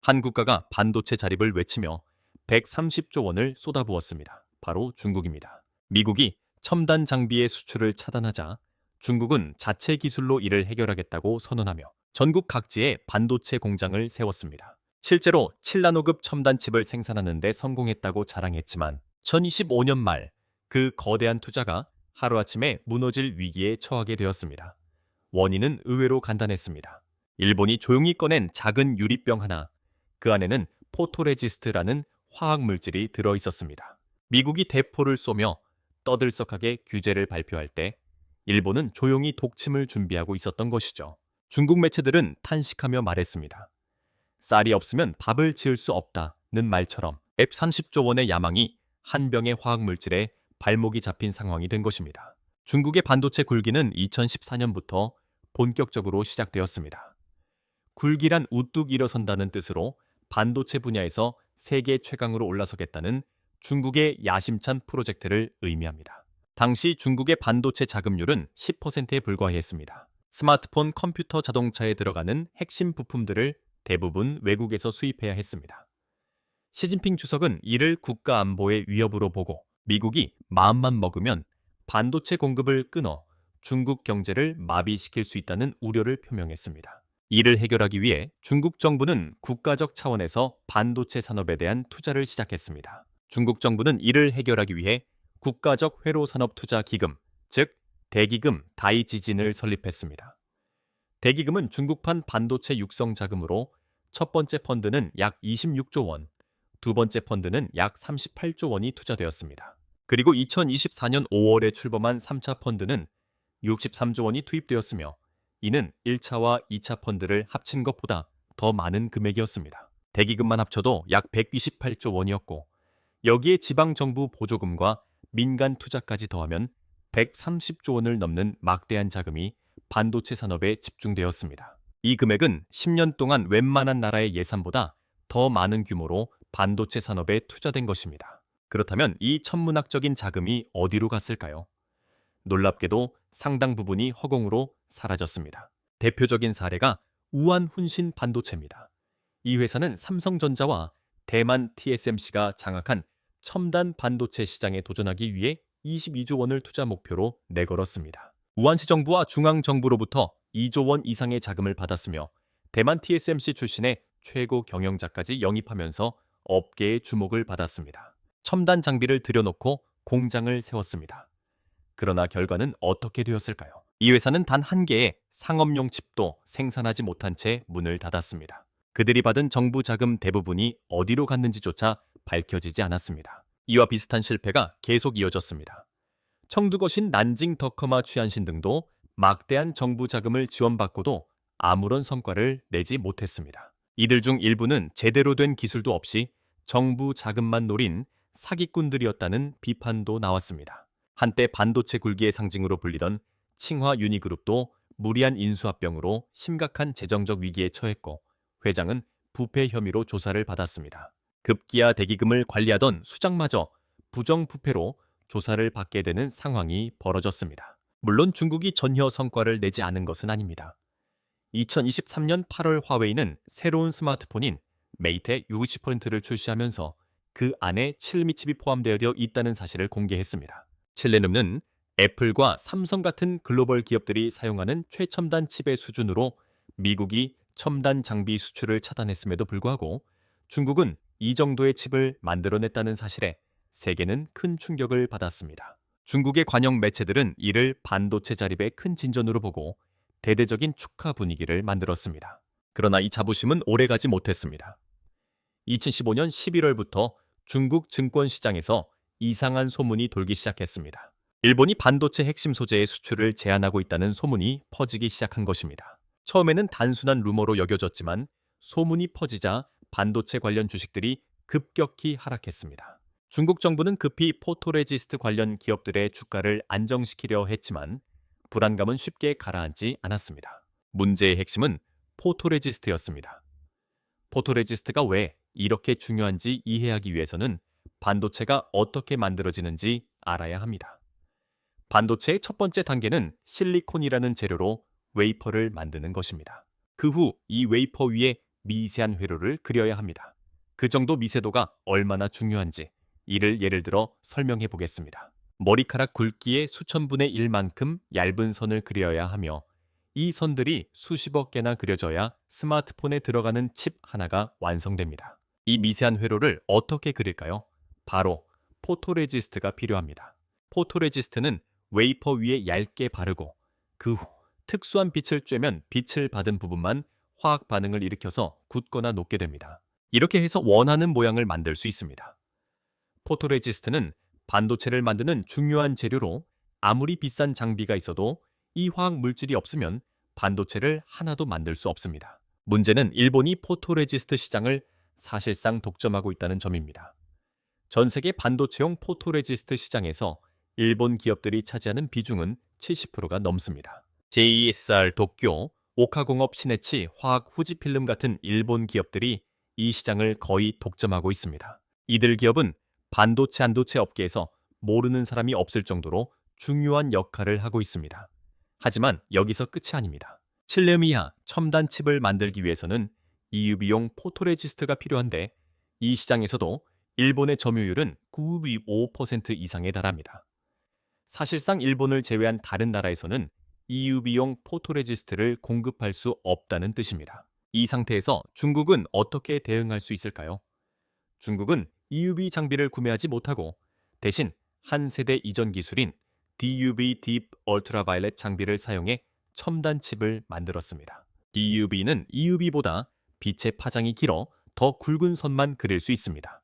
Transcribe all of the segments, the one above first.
한 국가가 반도체 자립을 외치며 130조 원을 쏟아부었습니다. 바로 중국입니다. 미국이 첨단 장비의 수출을 차단하자 중국은 자체 기술로 이를 해결하겠다고 선언하며 전국 각지에 반도체 공장을 세웠습니다. 실제로 7나노급 첨단 칩을 생산하는 데 성공했다고 자랑했지만 2025년 말 그 거대한 투자가 하루아침에 무너질 위기에 처하게 되었습니다. 원인은 의외로 간단했습니다. 일본이 조용히 꺼낸 작은 유리병 하나, 그 안에는 포토레지스트라는 화학 물질이 들어 있었습니다. 미국이 대포를 쏘며 떠들썩하게 규제를 발표할 때 일본은 조용히 독침을 준비하고 있었던 것이죠. 중국 매체들은 탄식하며 말했습니다. 쌀이 없으면 밥을 지을 수 없다는 말처럼 130조 원의 야망이 한 병의 화학 물질에 발목이 잡힌 상황이 된 것입니다. 중국의 반도체 굴기는 2014년부터 본격적으로 시작되었습니다. 굴기란 우뚝 일어선다는 뜻으로 반도체 분야에서 세계 최강으로 올라서겠다는 중국의 야심찬 프로젝트를 의미합니다. 당시 중국의 반도체 자금률은 10%에 불과했습니다. 스마트폰, 컴퓨터, 자동차에 들어가는 핵심 부품들을 대부분 외국에서 수입해야 했습니다. 시진핑 주석은 이를 국가 안보의 위협으로 보고 미국이 마음만 먹으면 반도체 공급을 끊어 중국 경제를 마비시킬 수 있다는 우려를 표명했습니다. 이를 해결하기 위해 중국 정부는 국가적 차원에서 반도체 산업에 대한 투자를 시작했습니다. 중국 정부는 이를 해결하기 위해 국가적 회로산업투자기금, 즉 대기금 다이지진을 설립했습니다. 대기금은 중국판 반도체 육성 자금으로 첫 번째 펀드는 약 26조 원, 두 번째 펀드는 약 38조 원이 투자되었습니다. 그리고 2024년 5월에 출범한 3차 펀드는 63조 원이 투입되었으며 이는 1차와 2차 펀드를 합친 것보다 더 많은 금액이었습니다. 대기금만 합쳐도 약 128조 원이었고 여기에 지방정부 보조금과 민간 투자까지 더하면 130조 원을 넘는 막대한 자금이 반도체 산업에 집중되었습니다. 이 금액은 10년 동안 웬만한 나라의 예산보다 더 많은 규모로 반도체 산업에 투자된 것입니다. 그렇다면 이 천문학적인 자금이 어디로 갔을까요? 놀랍게도 상당 부분이 허공으로 사라졌습니다. 대표적인 사례가 우한훈신 반도체입니다. 이 회사는 삼성전자와 대만 TSMC가 장악한 첨단 반도체 시장에 도전하기 위해 22조 원을 투자 목표로 내걸었습니다. 우한시 정부와 중앙정부로부터 2조 원 이상의 자금을 받았으며 대만 TSMC 출신의 최고 경영자까지 영입하면서 업계의 주목을 받았습니다. 첨단 장비를 들여놓고 공장을 세웠습니다. 그러나 결과는 어떻게 되었을까요? 이 회사는 단 한 개의 상업용 칩도 생산하지 못한 채 문을 닫았습니다. 그들이 받은 정부 자금 대부분이 어디로 갔는지조차 밝혀지지 않았습니다. 이와 비슷한 실패가 계속 이어졌습니다. 청두거신 난징 덕허마 취안신 등도 막대한 정부 자금을 지원받고도 아무런 성과를 내지 못했습니다. 이들 중 일부는 제대로 된 기술도 없이 정부 자금만 노린 사기꾼들이었다는 비판도 나왔습니다. 한때 반도체 굴기의 상징으로 불리던 칭화 유니그룹도 무리한 인수합병으로 심각한 재정적 위기에 처했고 회장은 부패 혐의로 조사를 받았습니다. 급기야 대기금을 관리하던 수장마저 부정부패로 조사를 받게 되는 상황이 벌어졌습니다. 물론 중국이 전혀 성과를 내지 않은 것은 아닙니다. 2023년 8월 화웨이는 새로운 스마트폰인 메이트 60%를 출시하면서 그 안에 칠미 칩이 포함되어 있다는 사실을 공개했습니다. 칠레눔은 애플과 삼성 같은 글로벌 기업들이 사용하는 최첨단 칩의 수준으로 미국이 첨단 장비 수출을 차단했음에도 불구하고 중국은 이 정도의 칩을 만들어냈다는 사실에 세계는 큰 충격을 받았습니다. 중국의 관영 매체들은 이를 반도체 자립의 큰 진전으로 보고 대대적인 축하 분위기를 만들었습니다. 그러나 이 자부심은 오래가지 못했습니다. 2015년 11월부터 중국 증권시장에서 이상한 소문이 돌기 시작했습니다. 일본이 반도체 핵심 소재의 수출을 제한하고 있다는 소문이 퍼지기 시작한 것입니다. 처음에는 단순한 루머로 여겨졌지만 소문이 퍼지자 반도체 관련 주식들이 급격히 하락했습니다. 중국 정부는 급히 포토레지스트 관련 기업들의 주가를 안정시키려 했지만 불안감은 쉽게 가라앉지 않았습니다. 문제의 핵심은 포토레지스트였습니다. 포토레지스트가 왜 이렇게 중요한지 이해하기 위해서는 반도체가 어떻게 만들어지는지 알아야 합니다. 반도체의 첫 번째 단계는 실리콘이라는 재료로 웨이퍼를 만드는 것입니다. 그 후 이 웨이퍼 위에 미세한 회로를 그려야 합니다. 그 정도 미세도가 얼마나 중요한지 이를 예를 들어 설명해 보겠습니다. 머리카락 굵기의 수천 분의 1만큼 얇은 선을 그려야 하며 이 선들이 수십억 개나 그려져야 스마트폰에 들어가는 칩 하나가 완성됩니다. 이 미세한 회로를 어떻게 그릴까요? 바로 포토레지스트가 필요합니다. 포토레지스트는 웨이퍼 위에 얇게 바르고 그 후 특수한 빛을 쬐면 빛을 받은 부분만 화학 반응을 일으켜서 굳거나 녹게 됩니다. 이렇게 해서 원하는 모양을 만들 수 있습니다. 포토레지스트는 반도체를 만드는 중요한 재료로 아무리 비싼 장비가 있어도 이 화학 물질이 없으면 반도체를 하나도 만들 수 없습니다. 문제는 일본이 포토레지스트 시장을 사실상 독점하고 있다는 점입니다. 전 세계 반도체용 포토레지스트 시장에서 일본 기업들이 차지하는 비중은 70%가 넘습니다. JSR 도쿄, 오카공업 시네치 화학 후지필름 같은 일본 기업들이 이 시장을 거의 독점하고 있습니다. 이들 기업은 반도체 업계에서 모르는 사람이 없을 정도로 중요한 역할을 하고 있습니다. 하지만 여기서 끝이 아닙니다. 7렘 이하 첨단 칩을 만들기 위해서는 EUV용 포토레지스트가 필요한데 이 시장에서도 일본의 점유율은 95% 이상에 달합니다. 사실상 일본을 제외한 다른 나라에서는 EUV용 포토레지스트를 공급할 수 없다는 뜻입니다. 이 상태에서 중국은 어떻게 대응할 수 있을까요? 중국은 EUV 장비를 구매하지 못하고 대신 한 세대 이전 기술인 DUV Deep Ultraviolet 장비를 사용해 첨단 칩을 만들었습니다. DUV는 EUV보다 빛의 파장이 길어 더 굵은 선만 그릴 수 있습니다.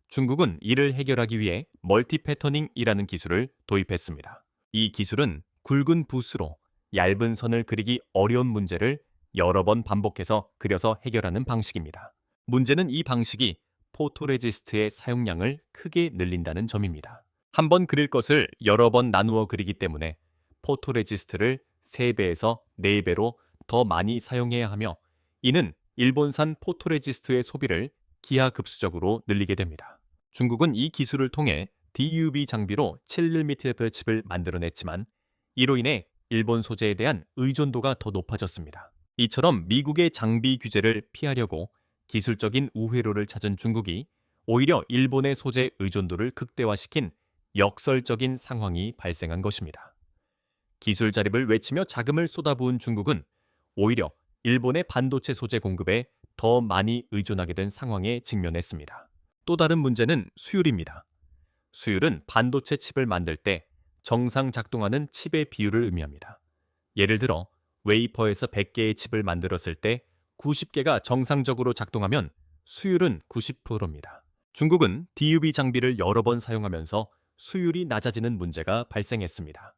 중국은 이를 해결하기 위해 멀티 패터닝이라는 기술을 도입했습니다. 이 기술은 굵은 붓으로 얇은 선을 그리기 어려운 문제를 여러 번 반복해서 그려서 해결하는 방식입니다. 문제는 이 방식이 포토레지스트의 사용량을 크게 늘린다는 점입니다. 한 번 그릴 것을 여러 번 나누어 그리기 때문에 포토레지스트를 3배에서 4배로 더 많이 사용해야 하며 이는 일본산 포토레지스트의 소비를 기하급수적으로 늘리게 됩니다. 중국은 이 기술을 통해 DUV 장비로 7mm 칩을 만들어냈지만 이로 인해 일본 소재에 대한 의존도가 더 높아졌습니다. 이처럼 미국의 장비 규제를 피하려고 기술적인 우회로를 찾은 중국이 오히려 일본의 소재 의존도를 극대화시킨 역설적인 상황이 발생한 것입니다. 기술 자립을 외치며 자금을 쏟아부은 중국은 오히려 일본의 반도체 소재 공급에 더 많이 의존하게 된 상황에 직면했습니다. 또 다른 문제는 수율입니다. 수율은 반도체 칩을 만들 때 정상 작동하는 칩의 비율을 의미합니다. 예를 들어 웨이퍼에서 100개의 칩을 만들었을 때 90개가 정상적으로 작동하면 수율은 90%입니다. 중국은 DUV 장비를 여러 번 사용하면서 수율이 낮아지는 문제가 발생했습니다.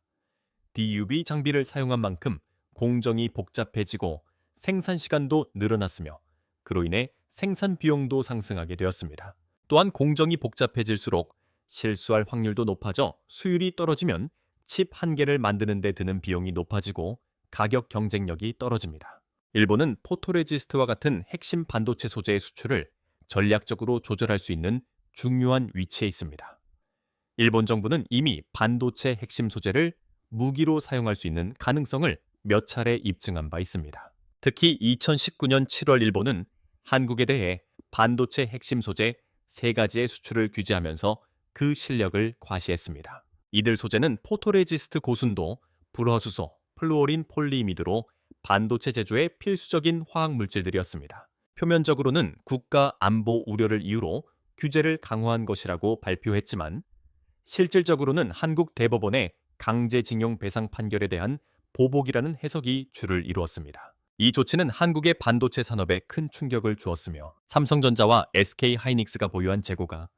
DUV 장비를 사용한 만큼 공정이 복잡해지고 생산 시간도 늘어났으며 그로 인해 생산 비용도 상승하게 되었습니다. 또한 공정이 복잡해질수록 실수할 확률도 높아져 수율이 떨어지면 칩 한 개를 만드는 데 드는 비용이 높아지고 가격 경쟁력이 떨어집니다. 일본은 포토레지스트와 같은 핵심 반도체 소재의 수출을 전략적으로 조절할 수 있는 중요한 위치에 있습니다. 일본 정부는 이미 반도체 핵심 소재를 무기로 사용할 수 있는 가능성을 몇 차례 입증한 바 있습니다. 특히 2019년 7월 일본은 한국에 대해 반도체 핵심 소재 3가지의 수출을 규제하면서 그 실력을 과시했습니다. 이들 소재는 포토레지스트 고순도, 불허수소, 플루오린 폴리이미드로 반도체 제조에 필수적인 화학 물질들이었습니다. 표면적으로는 국가 안보 우려를 이유로 규제를 강화한 것이라고 발표했지만 실질적으로는 한국 대법원의 강제징용 배상 판결에 대한 보복이라는 해석이 주를 이루었습니다. 이 조치는 한국의 반도체 산업에 큰 충격을 주었으며 삼성전자와 SK하이닉스가 보유한 재고가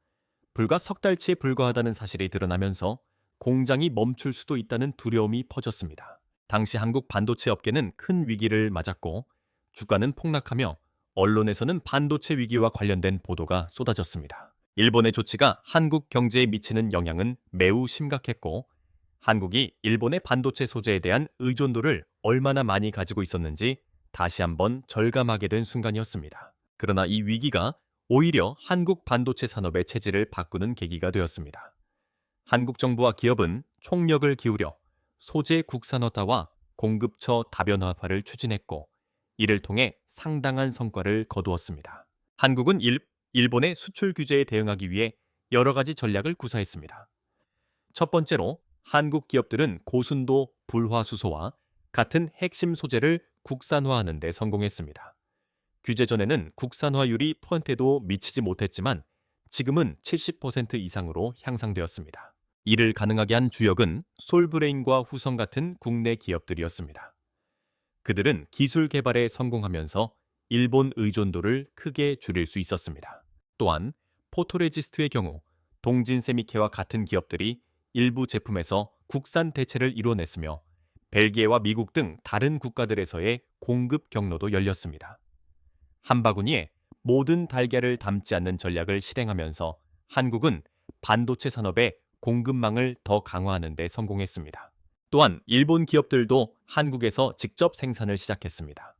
불과 석 달치에 불과하다는 사실이 드러나면서 공장이 멈출 수도 있다는 두려움이 퍼졌습니다. 당시 한국 반도체 업계는 큰 위기를 맞았고 주가는 폭락하며 언론에서는 반도체 위기와 관련된 보도가 쏟아졌습니다. 일본의 조치가 한국 경제에 미치는 영향은 매우 심각했고 한국이 일본의 반도체 소재에 대한 의존도를 얼마나 많이 가지고 있었는지 다시 한번 절감하게 된 순간이었습니다. 그러나 이 위기가 오히려 한국 반도체 산업의 체질을 바꾸는 계기가 되었습니다. 한국 정부와 기업은 총력을 기울여 소재 국산화와 공급처 다변화를 추진했고 이를 통해 상당한 성과를 거두었습니다. 한국은 일본의 수출 규제에 대응하기 위해 여러 가지 전략을 구사했습니다. 첫 번째로 한국 기업들은 고순도 불화수소와 같은 핵심 소재를 국산화하는 데 성공했습니다. 규제 전에는 국산화율이 %도 미치지 못했지만 지금은 70% 이상으로 향상되었습니다. 이를 가능하게 한 주역은 솔브레인과 후성 같은 국내 기업들이었습니다. 그들은 기술 개발에 성공하면서 일본 의존도를 크게 줄일 수 있었습니다. 또한 포토레지스트의 경우 동진세미케와 같은 기업들이 일부 제품에서 국산 대체를 이뤄냈으며 벨기에와 미국 등 다른 국가들에서의 공급 경로도 열렸습니다. 한 바구니에 모든 달걀을 담지 않는 전략을 실행하면서 한국은 반도체 산업의 공급망을 더 강화하는 데 성공했습니다. 또한 일본 기업들도 한국에서 직접 생산을 시작했습니다.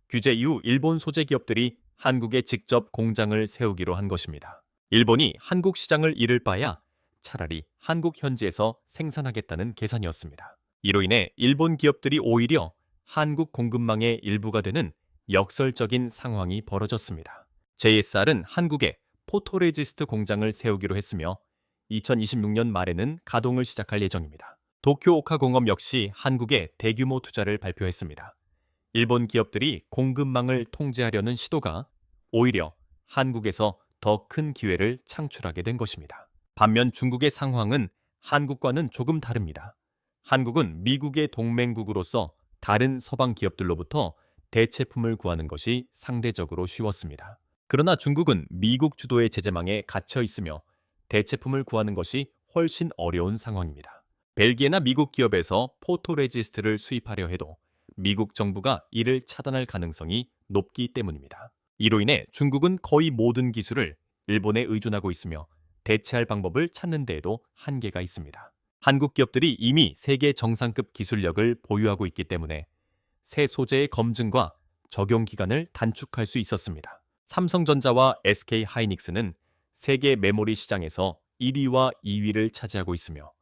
규제 이후 일본 소재 기업들이 한국에 직접 공장을 세우기로 한 것입니다. 일본이 한국 시장을 잃을 바야 차라리 한국 현지에서 생산하겠다는 계산이었습니다. 이로 인해 일본 기업들이 오히려 한국 공급망의 일부가 되는 역설적인 상황이 벌어졌습니다. JSR은 한국에 포토레지스트 공장을 세우기로 했으며 2026년 말에는 가동을 시작할 예정입니다. 도쿄 오카공업 역시 한국에 대규모 투자를 발표했습니다. 일본 기업들이 공급망을 통제하려는 시도가 오히려 한국에서 더 큰 기회를 창출하게 된 것입니다. 반면 중국의 상황은 한국과는 조금 다릅니다. 한국은 미국의 동맹국으로서 다른 서방 기업들로부터 대체품을 구하는 것이 상대적으로 쉬웠습니다. 그러나 중국은 미국 주도의 제재망에 갇혀 있으며 대체품을 구하는 것이 훨씬 어려운 상황입니다. 벨기에나 미국 기업에서 포토레지스트를 수입하려 해도 미국 정부가 이를 차단할 가능성이 높기 때문입니다. 이로 인해 중국은 거의 모든 기술을 일본에 의존하고 있으며 대체할 방법을 찾는 데에도 한계가 있습니다. 한국 기업들이 이미 세계 정상급 기술력을 보유하고 있기 때문에 새 소재의 검증과 적용 기간을 단축할 수 있었습니다. 삼성전자와 SK하이닉스는 세계 메모리 시장에서 1위와 2위를 차지하고 있으며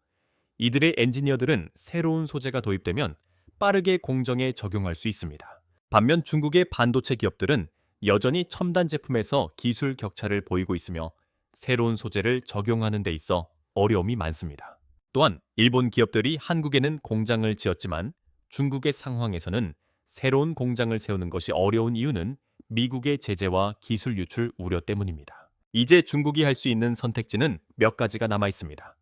이들의 엔지니어들은 새로운 소재가 도입되면 빠르게 공정에 적용할 수 있습니다. 반면 중국의 반도체 기업들은 여전히 첨단 제품에서 기술 격차를 보이고 있으며 새로운 소재를 적용하는 데 있어 어려움이 많습니다. 또한 일본 기업들이 한국에는 공장을 지었지만 중국의 상황에서는 새로운 공장을 세우는 것이 어려운 이유는 미국의 제재와 기술 유출 우려 때문입니다. 이제 중국이 할 수 있는 선택지는 몇 가지가 남아 있습니다.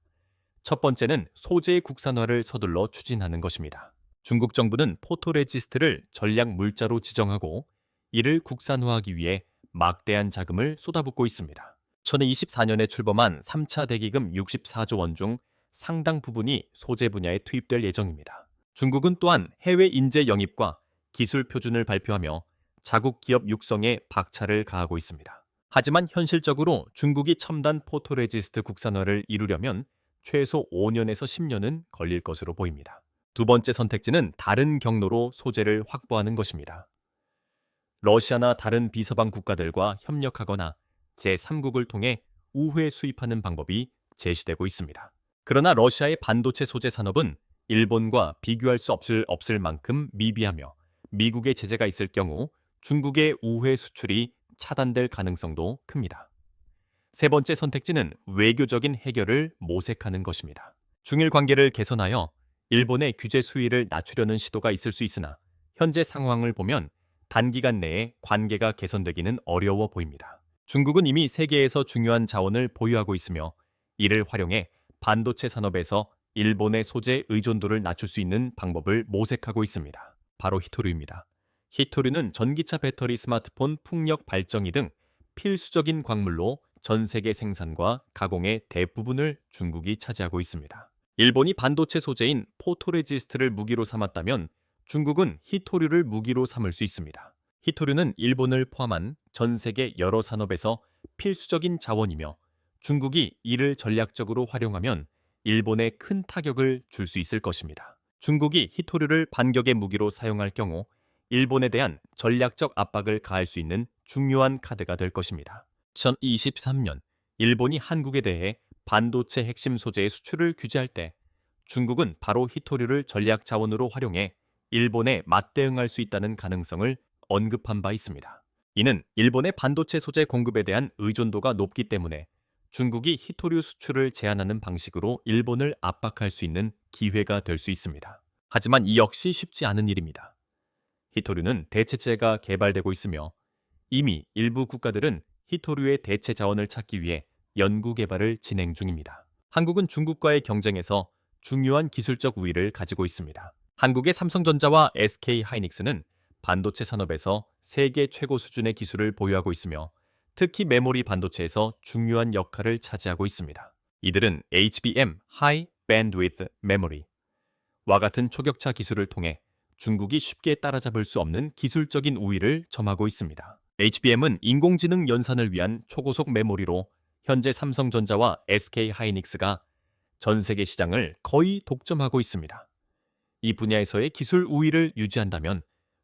첫 번째는 소재 국산화를 서둘러 추진하는 것입니다. 중국 정부는 포토레지스트를 전략 물자로 지정하고 이를 국산화하기 위해 막대한 자금을 쏟아붓고 있습니다. 2024년에 출범한 3차 대기금 64조 원 중 상당 부분이 소재 분야에 투입될 예정입니다. 중국은 또한 해외 인재 영입과 기술 표준을 발표하며 자국 기업 육성에 박차를 가하고 있습니다. 하지만 현실적으로 중국이 첨단 포토레지스트 국산화를 이루려면 최소 5년에서 10년은 걸릴 것으로 보입니다. 두 번째 선택지는 다른 경로로 소재를 확보하는 것입니다. 러시아나 다른 비서방 국가들과 협력하거나 제3국을 통해 우회 수입하는 방법이 제시되고 있습니다. 그러나 러시아의 반도체 소재 산업은 일본과 비교할 수 없을 만큼 미비하며 미국의 제재가 있을 경우 중국의 우회 수출이 차단될 가능성도 큽니다. 세 번째 선택지는 외교적인 해결을 모색하는 것입니다. 중일 관계를 개선하여 일본의 규제 수위를 낮추려는 시도가 있을 수 있으나 현재 상황을 보면 단기간 내에 관계가 개선되기는 어려워 보입니다. 중국은 이미 세계에서 중요한 자원을 보유하고 있으며 이를 활용해 반도체 산업에서 일본의 소재 의존도를 낮출 수 있는 방법을 모색하고 있습니다. 바로 히토류입니다. 히토류는 전기차 배터리, 스마트폰, 풍력 발전기 등 필수적인 광물로 전 세계 생산과 가공의 대부분을 중국이 차지하고 있습니다. 일본이 반도체 소재인 포토레지스트를 무기로 삼았다면 중국은 히토류를 무기로 삼을 수 있습니다. 히토류는 일본을 포함한 전 세계 여러 산업에서 필수적인 자원이며 중국이 이를 전략적으로 활용하면 일본에 큰 타격을 줄 수 있을 것입니다. 중국이 히토류를 반격의 무기로 사용할 경우 일본에 대한 전략적 압박을 가할 수 있는 중요한 카드가 될 것입니다. 2023년 일본이 한국에 대해 반도체 핵심 소재의 수출을 규제할 때 중국은 바로 히토류를 전략 자원으로 활용해 일본에 맞대응할 수 있다는 가능성을 언급한 바 있습니다. 이는 일본의 반도체 소재 공급에 대한 의존도가 높기 때문에 중국이 히토류 수출을 제한하는 방식으로 일본을 압박할 수 있는 기회가 될 수 있습니다. 하지만 이 역시 쉽지 않은 일입니다. 히토류는 대체재가 개발되고 있으며 이미 일부 국가들은 히토류의 대체 자원을 찾기 위해 연구 개발을 진행 중입니다. 한국은 중국과의 경쟁에서 중요한 기술적 우위를 가지고 있습니다. 한국의 삼성전자와 SK하이닉스는 반도체 산업에서 세계 최고 수준의 기술을 보유하고 있으며 특히 메모리 반도체에서 중요한 역할을 차지하고 있습니다. 이들은 HBM (High Bandwidth Memory)와 같은 초격차 기술을 통해 중국이 쉽게 따라잡을 수 없는 기술적인 우위를 점하고 있습니다. HBM은 인공지능 연산을 위한 초고속 메모리로 현재 삼성전자와 SK하이닉스가 전 세계 시장을 거의 독점하고 있습니다. 이 분야에서의 기술 우위를 유지한다면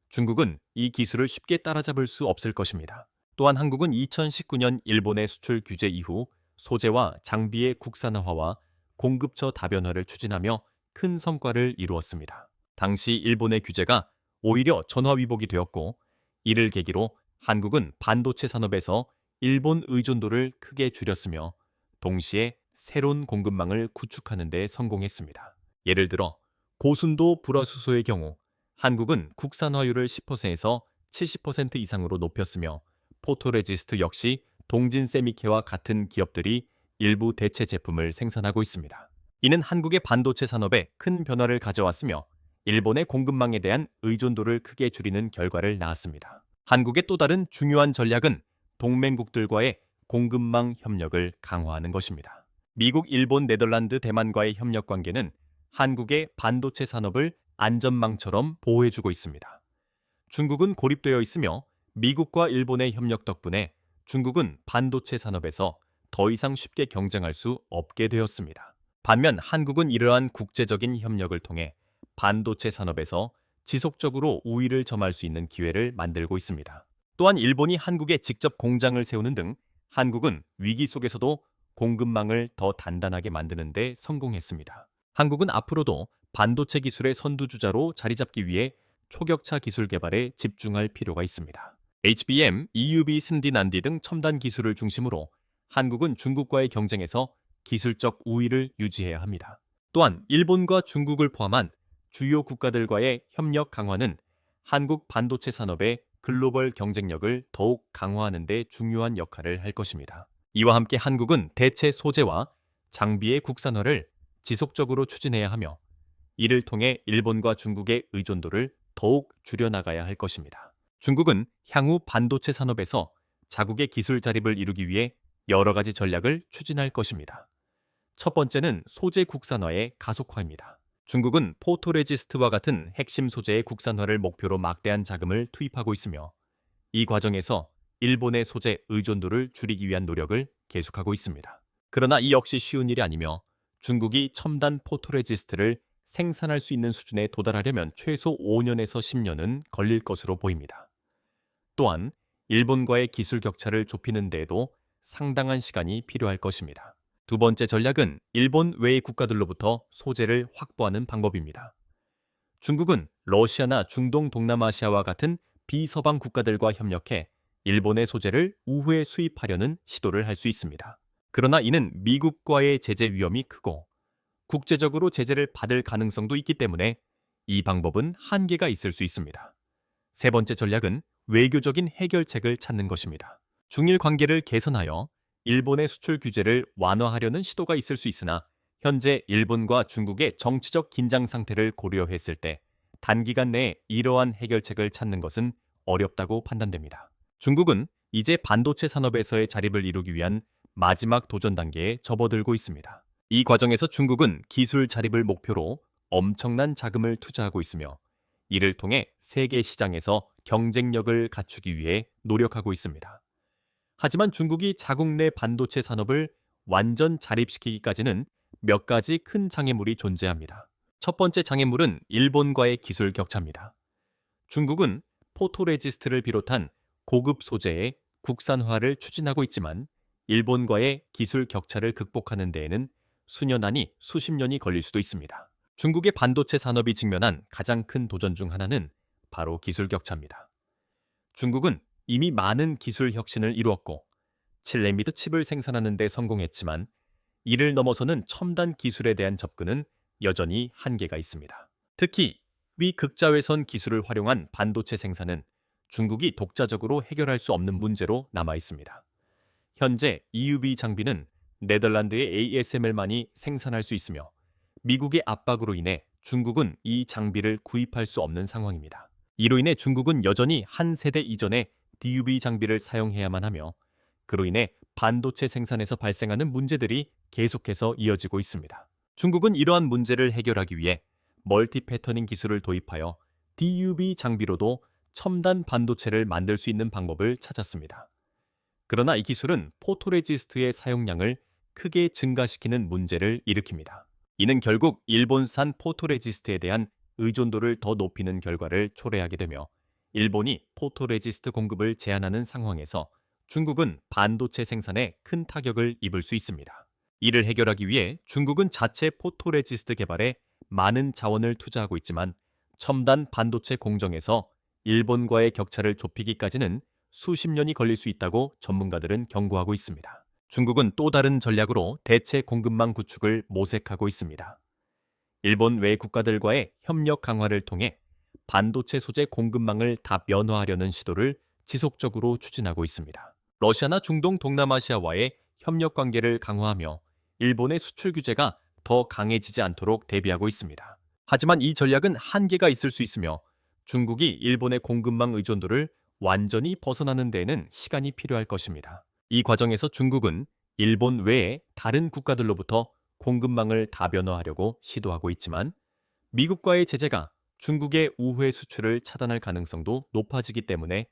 중국은 이 기술을 쉽게 따라잡을 수 없을 것입니다. 또한 한국은 2019년 일본의 수출 규제 이후 소재와 장비의 국산화와 공급처 다변화를 추진하며 큰 성과를 이루었습니다. 당시 일본의 규제가 오히려 전화위복이 되었고 이를 계기로 한국은 반도체 산업에서 일본 의존도를 크게 줄였으며 동시에 새로운 공급망을 구축하는 데 성공했습니다. 예를 들어 고순도 불화수소의 경우 한국은 국산화율을 10%에서 70% 이상으로 높였으며 포토레지스트 역시 동진세미케와 같은 기업들이 일부 대체 제품을 생산하고 있습니다. 이는 한국의 반도체 산업에 큰 변화를 가져왔으며 일본의 공급망에 대한 의존도를 크게 줄이는 결과를 낳았습니다. 한국의 또 다른 중요한 전략은 동맹국들과의 공급망 협력을 강화하는 것입니다. 미국, 일본, 네덜란드, 대만과의 협력 관계는 한국의 반도체 산업을 안전망처럼 보호해주고 있습니다. 중국은 고립되어 있으며 미국과 일본의 협력 덕분에 중국은 반도체 산업에서 더 이상 쉽게 경쟁할 수 없게 되었습니다. 반면 한국은 이러한 국제적인 협력을 통해 반도체 산업에서 지속적으로 우위를 점할 수 있는 기회를 만들고 있습니다. 또한 일본이 한국에 직접 공장을 세우는 등 한국은 위기 속에서도 공급망을 더 단단하게 만드는 데 성공했습니다. 한국은 앞으로도 반도체 기술의 선두주자로 자리 잡기 위해 초격차 기술 개발에 집중할 필요가 있습니다. HBM, EUV 스디 난디 등 첨단 기술을 중심으로 한국은 중국과의 경쟁에서 기술적 우위를 유지해야 합니다. 또한 일본과 중국을 포함한 주요 국가들과의 협력 강화는 한국 반도체 산업의 글로벌 경쟁력을 더욱 강화하는 데 중요한 역할을 할 것입니다. 이와 함께 한국은 대체 소재와 장비의 국산화를 지속적으로 추진해야 하며 이를 통해 일본과 중국의 의존도를 더욱 줄여나가야 할 것입니다. 중국은 향후 반도체 산업에서 자국의 기술 자립을 이루기 위해 여러 가지 전략을 추진할 것입니다. 첫 번째는 소재 국산화의 가속화입니다. 중국은 포토레지스트와 같은 핵심 소재의 국산화를 목표로 막대한 자금을 투입하고 있으며 이 과정에서 일본의 소재 의존도를 줄이기 위한 노력을 계속하고 있습니다. 그러나 이 역시 쉬운 일이 아니며 중국이 첨단 포토레지스트를 생산할 수 있는 수준에 도달하려면 최소 5년에서 10년은 걸릴 것으로 보입니다. 또한 일본과의 기술 격차를 좁히는 데에도 상당한 시간이 필요할 것입니다. 두 번째 전략은 일본 외의 국가들로부터 소재를 확보하는 방법입니다. 중국은 러시아나 중동 동남아시아와 같은 비서방 국가들과 협력해 일본의 소재를 우회 수입하려는 시도를 할 수 있습니다. 그러나 이는 미국과의 제재 위험이 크고 국제적으로 제재를 받을 가능성도 있기 때문에 이 방법은 한계가 있을 수 있습니다. 세 번째 전략은 외교적인 해결책을 찾는 것입니다. 중일 관계를 개선하여 일본의 수출 규제를 완화하려는 시도가 있을 수 있으나 현재 일본과 중국의 정치적 긴장 상태를 고려했을 때 단기간 내에 이러한 해결책을 찾는 것은 어렵다고 판단됩니다. 중국은 이제 반도체 산업에서의 자립을 이루기 위한 마지막 도전 단계에 접어들고 있습니다. 이 과정에서 중국은 기술 자립을 목표로 엄청난 자금을 투자하고 있으며 이를 통해 세계 시장에서 경쟁력을 갖추기 위해 노력하고 있습니다. 하지만 중국이 자국 내 반도체 산업을 완전 자립시키기까지는 몇 가지 큰 장애물이 존재합니다. 첫 번째 장애물은 일본과의 기술 격차입니다. 중국은 포토레지스트를 비롯한 고급 소재의 국산화를 추진하고 있지만 일본과의 기술 격차를 극복하는 데에는 수년 아니 수십 년이 걸릴 수도 있습니다. 중국의 반도체 산업이 직면한 가장 큰 도전 중 하나는 바로 기술 격차입니다. 중국은 이미 많은 기술 혁신을 이루었고 칠레미드 칩을 생산하는 데 성공했지만 이를 넘어서는 첨단 기술에 대한 접근은 여전히 한계가 있습니다. 특히 위극자외선 기술을 활용한 반도체 생산은 중국이 독자적으로 해결할 수 없는 문제로 남아 있습니다. 현재 EUV 장비는 네덜란드의 ASML만이 생산할 수 있으며 미국의 압박으로 인해 중국은 이 장비를 구입할 수 없는 상황입니다. 이로 인해 중국은 여전히 한 세대 이전의 DUV 장비를 사용해야만 하며 그로 인해 반도체 생산에서 발생하는 문제들이 계속해서 이어지고 있습니다. 중국은 이러한 문제를 해결하기 위해 멀티 패터닝 기술을 도입하여 DUV 장비로도 첨단 반도체를 만들 수 있는 방법을 찾았습니다. 그러나 이 기술은 포토레지스트의 사용량을 크게 증가시키는 문제를 일으킵니다. 이는 결국 일본산 포토레지스트에 대한 의존도를 더 높이는 결과를 초래하게 되며 일본이 포토레지스트 공급을 제한하는 상황에서 중국은 반도체 생산에 큰 타격을 입을 수 있습니다. 이를 해결하기 위해 중국은 자체 포토레지스트 개발에 많은 자원을 투자하고 있지만 첨단 반도체 공정에서 일본과의 격차를 좁히기까지는 수십 년이 걸릴 수 있다고 전문가들은 경고하고 있습니다. 중국은 또 다른 전략으로 대체 공급망 구축을 모색하고 있습니다. 일본 외 국가들과의 협력 강화를 통해 반도체 소재 공급망을 다 면화하려는 시도를 지속적으로 추진하고 있습니다. 러시아나 중동 동남아시아와의 협력 관계를 강화하며 일본의 수출 규제가 더 강해지지 않도록 대비하고 있습니다. 하지만 이 전략은 한계가 있을 수 있으며 중국이 일본의 공급망 의존도를 완전히 벗어나는 데에는 시간이 필요할 것입니다. 이 과정에서 중국은 일본 외에 다른 국가들로부터 공급망을 다변화하려고 시도하고 있지만 미국과의 제재가 중국의 우회 수출을 차단할 가능성도 높아지기 때문에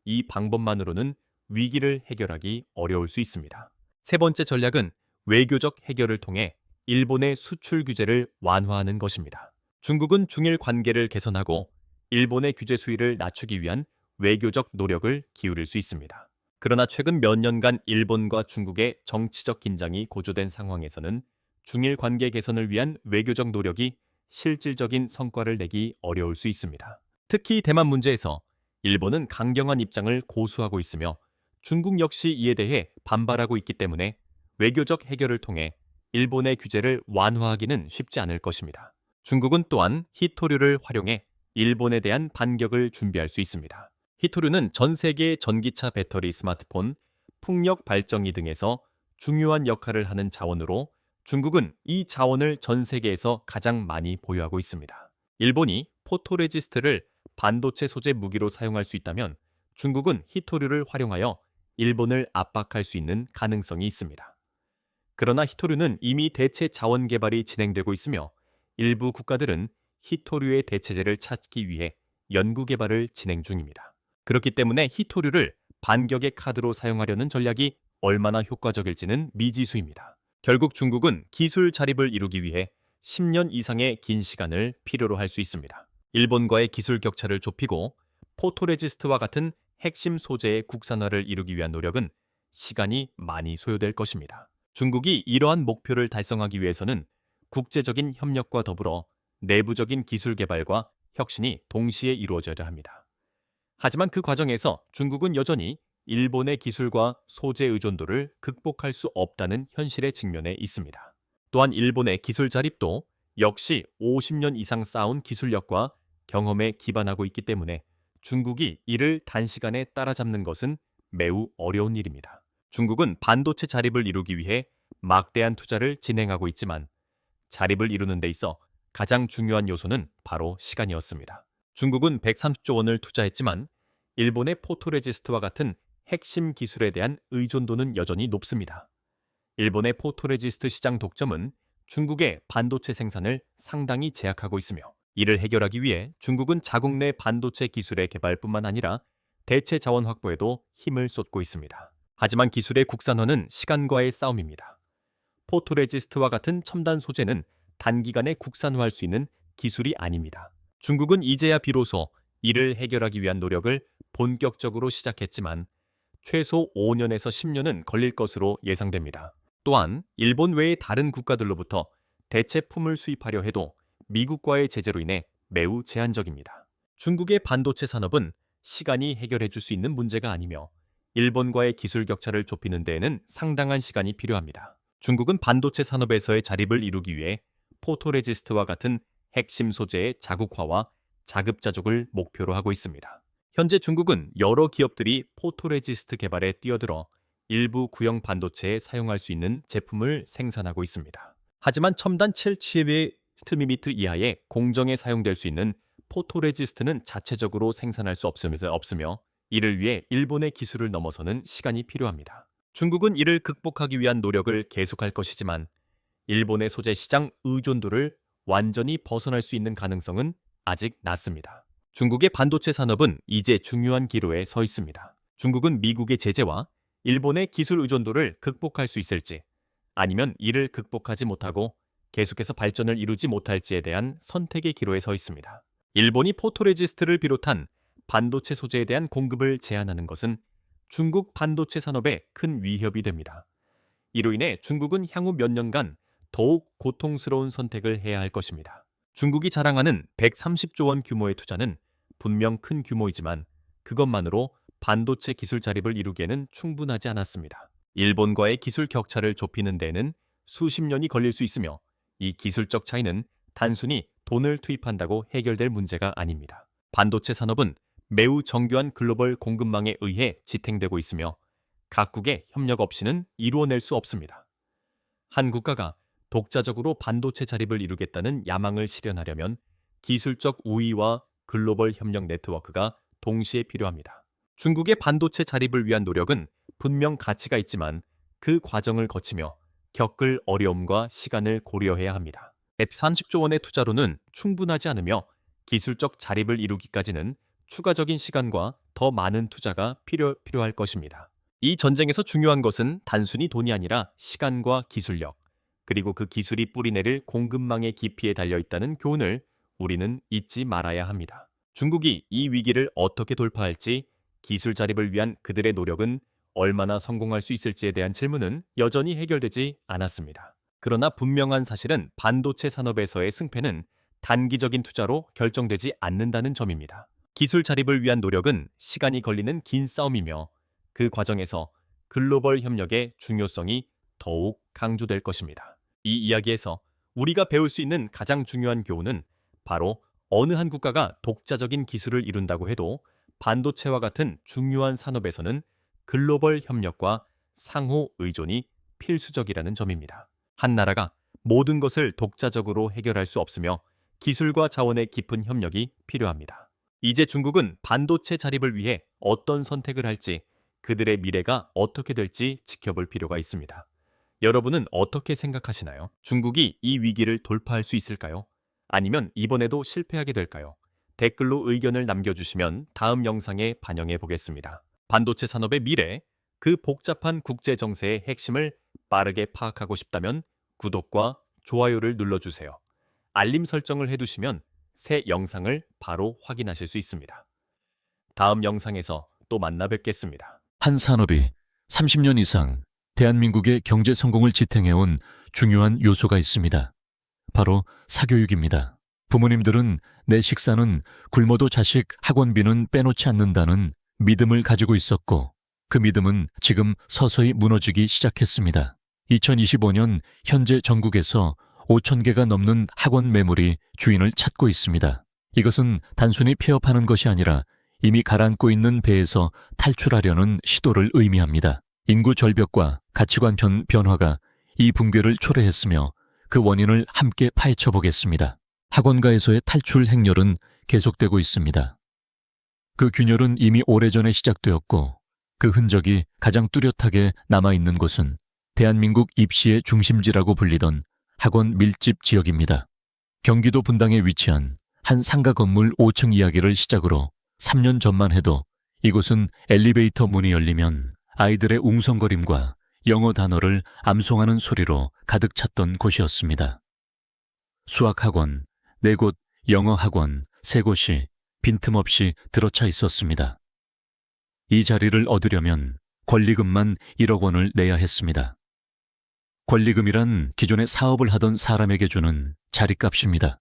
이 방법만으로는 위기를 해결하기 어려울 수 있습니다. 세 번째 전략은 외교적 해결을 통해 일본의 수출 규제를 완화하는 것입니다. 중국은 중일 관계를 개선하고 일본의 규제 수위를 낮추기 위한 외교적 노력을 기울일 수 있습니다. 그러나 최근 몇 년간 일본과 중국의 정치적 긴장이 고조된 상황에서는 중일 관계 개선을 위한 외교적 노력이 실질적인 성과를 내기 어려울 수 있습니다. 특히 대만 문제에서 일본은 강경한 입장을 고수하고 있으며 중국 역시 이에 대해 반발하고 있기 때문에 외교적 해결을 통해 일본의 규제를 완화하기는 쉽지 않을 것입니다. 중국은 또한 히토류를 활용해 일본에 대한 반격을 준비할 수 있습니다. 히토류는 전 세계의 전기차 배터리, 스마트폰, 풍력 발전기 등에서 중요한 역할을 하는 자원으로 중국은 이 자원을 전 세계에서 가장 많이 보유하고 있습니다. 일본이 포토레지스트를 반도체 소재 무기로 사용할 수 있다면 중국은 히토류를 활용하여 일본을 압박할 수 있는 가능성이 있습니다. 그러나 히토류는 이미 대체 자원 개발이 진행되고 있으며 일부 국가들은 히토류의 대체제를 찾기 위해 연구 개발을 진행 중입니다. 그렇기 때문에 히토류를 반격의 카드로 사용하려는 전략이 얼마나 효과적일지는 미지수입니다. 결국 중국은 기술 자립을 이루기 위해 10년 이상의 긴 시간을 필요로 할 수 있습니다. 일본과의 기술 격차를 좁히고 포토레지스트와 같은 핵심 소재의 국산화를 이루기 위한 노력은 시간이 많이 소요될 것입니다. 중국이 이러한 목표를 달성하기 위해서는 국제적인 협력과 더불어 내부적인 기술 개발과 혁신이 동시에 이루어져야 합니다. 하지만 그 과정에서 중국은 여전히 일본의 기술과 소재 의존도를 극복할 수 없다는 현실에 직면해 있습니다. 또한 일본의 기술 자립도 역시 50년 이상 쌓아온 기술력과 경험에 기반하고 있기 때문에 중국이 이를 단시간에 따라잡는 것은 매우 어려운 일입니다. 중국은 반도체 자립을 이루기 위해 막대한 투자를 진행하고 있지만 자립을 이루는 데 있어 가장 중요한 요소는 바로 시간이었습니다. 중국은 130조 원을 투자했지만 일본의 포토레지스트와 같은 핵심 기술에 대한 의존도는 여전히 높습니다. 일본의 포토레지스트 시장 독점은 중국의 반도체 생산을 상당히 제약하고 있으며 이를 해결하기 위해 중국은 자국 내 반도체 기술의 개발뿐만 아니라 대체 자원 확보에도 힘을 쏟고 있습니다. 하지만 기술의 국산화는 시간과의 싸움입니다. 포토레지스트와 같은 첨단 소재는 단기간에 국산화할 수 있는 기술이 아닙니다. 중국은 이제야 비로소 이를 해결하기 위한 노력을 본격적으로 시작했지만 최소 5년에서 10년은 걸릴 것으로 예상됩니다. 또한 일본 외의 다른 국가들로부터 대체품을 수입하려 해도 미국과의 제재로 인해 매우 제한적입니다. 중국의 반도체 산업은 시간이 해결해 줄 수 있는 문제가 아니며 일본과의 기술 격차를 좁히는 데에는 상당한 시간이 필요합니다. 중국은 반도체 산업에서의 자립을 이루기 위해 포토레지스트와 같은 핵심 소재의 자국화와 자급자족을 목표로 하고 있습니다. 현재 중국은 여러 기업들이 포토레지스트 개발에 뛰어들어 일부 구형 반도체에 사용할 수 있는 제품을 생산하고 있습니다. 하지만 첨단 7mm 이하의 공정에 사용될 수 있는 포토레지스트는 자체적으로 생산할 수 없으며 이를 위해 일본의 기술을 넘어서는 시간이 필요합니다. 중국은 이를 극복하기 위한 노력을 계속할 것이지만 일본의 소재 시장 의존도를 완전히 벗어날 수 있는 가능성은 아직 낮습니다. 중국의 반도체 산업은 이제 중요한 기로에 서 있습니다. 중국은 미국의 제재와 일본의 기술 의존도를 극복할 수 있을지, 아니면 이를 극복하지 못하고 계속해서 발전을 이루지 못할지에 대한 선택의 기로에 서 있습니다. 일본이 포토레지스트를 비롯한 반도체 소재에 대한 공급을 제한하는 것은 중국 반도체 산업에 큰 위협이 됩니다. 이로 인해 중국은 향후 몇 년간 더욱 고통스러운 선택을 해야 할 것입니다. 중국이 자랑하는 130조 원 규모의 투자는 분명 큰 규모이지만 그것만으로 반도체 기술 자립을 이루기에는 충분하지 않았습니다. 일본과의 기술 격차를 좁히는 데에는 수십 년이 걸릴 수 있으며 이 기술적 차이는 단순히 돈을 투입한다고 해결될 문제가 아닙니다. 반도체 산업은 매우 정교한 글로벌 공급망에 의해 지탱되고 있으며 각국의 협력 없이는 이루어낼 수 없습니다. 한 국가가 독자적으로 반도체 자립을 이루겠다는 야망을 실현하려면 기술적 우위와 글로벌 협력 네트워크가 동시에 필요합니다. 중국의 반도체 자립을 위한 노력은 분명 가치가 있지만 그 과정을 거치며 겪을 어려움과 시간을 고려해야 합니다. 130조 원의 투자로는 충분하지 않으며 기술적 자립을 이루기까지는 추가적인 시간과 더 많은 투자가 필요할 것입니다. 이 전쟁에서 중요한 것은 단순히 돈이 아니라 시간과 기술력, 그리고 그 기술이 뿌리내릴 공급망의 깊이에 달려있다는 교훈을 우리는 잊지 말아야 합니다. 중국이 이 위기를 어떻게 돌파할지, 기술 자립을 위한 그들의 노력은 얼마나 성공할 수 있을지에 대한 질문은 여전히 해결되지 않았습니다. 그러나 분명한 사실은 반도체 산업에서의 승패는 단기적인 투자로 결정되지 않는다는 점입니다. 기술 자립을 위한 노력은 시간이 걸리는 긴 싸움이며 그 과정에서 글로벌 협력의 중요성이 더욱 강조될 것입니다. 이 이야기에서 우리가 배울 수 있는 가장 중요한 교훈은 바로 어느 한 국가가 독자적인 기술을 이룬다고 해도 반도체와 같은 중요한 산업에서는 글로벌 협력과 상호 의존이 필수적이라는 점입니다. 한 나라가 모든 것을 독자적으로 해결할 수 없으며 기술과 자원의 깊은 협력이 필요합니다. 이제 중국은 반도체 자립을 위해 어떤 선택을 할지, 그들의 미래가 어떻게 될지 지켜볼 필요가 있습니다. 여러분은 어떻게 생각하시나요? 중국이 이 위기를 돌파할 수 있을까요? 아니면 이번에도 실패하게 될까요? 댓글로 의견을 남겨주시면 다음 영상에 반영해 보겠습니다. 반도체 산업의 미래, 그 복잡한 국제 정세의 핵심을 빠르게 파악하고 싶다면 구독과 좋아요를 눌러주세요. 알림 설정을 해두시면 새 영상을 바로 확인하실 수 있습니다. 다음 영상에서 또 만나 뵙겠습니다. 한 산업이 30년 이상 대한민국의 경제 성공을 지탱해온 중요한 요소가 있습니다. 바로 사교육입니다. 부모님들은 내 식사는 굶어도 자식 학원비는 빼놓지 않는다는 믿음을 가지고 있었고 그 믿음은 지금 서서히 무너지기 시작했습니다. 2025년 현재 전국에서 5,000개가 넘는 학원 매물이 주인을 찾고 있습니다. 이것은 단순히 폐업하는 것이 아니라 이미 가라앉고 있는 배에서 탈출하려는 시도를 의미합니다. 인구 절벽과 가치관 변화가 이 붕괴를 초래했으며 그 원인을 함께 파헤쳐 보겠습니다. 학원가에서의 탈출 행렬은 계속되고 있습니다. 그 균열은 이미 오래전에 시작되었고 그 흔적이 가장 뚜렷하게 남아있는 곳은 대한민국 입시의 중심지라고 불리던 학원 밀집 지역입니다. 경기도 분당에 위치한 한 상가 건물 5층 이야기를 시작으로 3년 전만 해도 이곳은 엘리베이터 문이 열리면 아이들의 웅성거림과 영어 단어를 암송하는 소리로 가득 찼던 곳이었습니다. 수학학원, 4곳, 영어학원, 3곳이 빈틈없이 들어차 있었습니다. 이 자리를 얻으려면 권리금만 1억 원을 내야 했습니다. 권리금이란 기존에 사업을 하던 사람에게 주는 자리값입니다.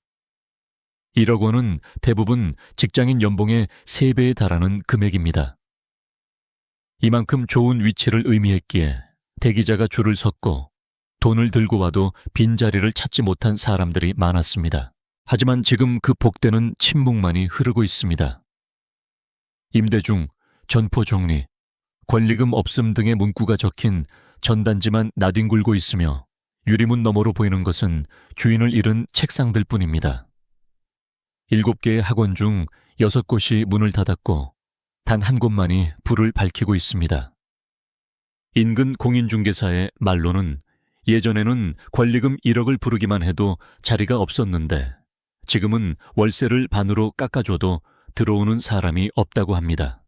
1억 원은 대부분 직장인 연봉의 3배에 달하는 금액입니다. 이만큼 좋은 위치를 의미했기에 대기자가 줄을 섰고 돈을 들고 와도 빈자리를 찾지 못한 사람들이 많았습니다. 하지만 지금 그 복되는 침묵만이 흐르고 있습니다. 임대중, 전포 정리, 권리금 없음 등의 문구가 적힌 전단지만 나뒹굴고 있으며 유리문 너머로 보이는 것은 주인을 잃은 책상들 뿐입니다. 7개의 학원 중 6곳이 문을 닫았고 단 한 곳만이 불을 밝히고 있습니다. 인근 공인중개사의 말로는 예전에는 권리금 1억을 부르기만 해도 자리가 없었는데 지금은 월세를 반으로 깎아줘도 들어오는 사람이 없다고 합니다.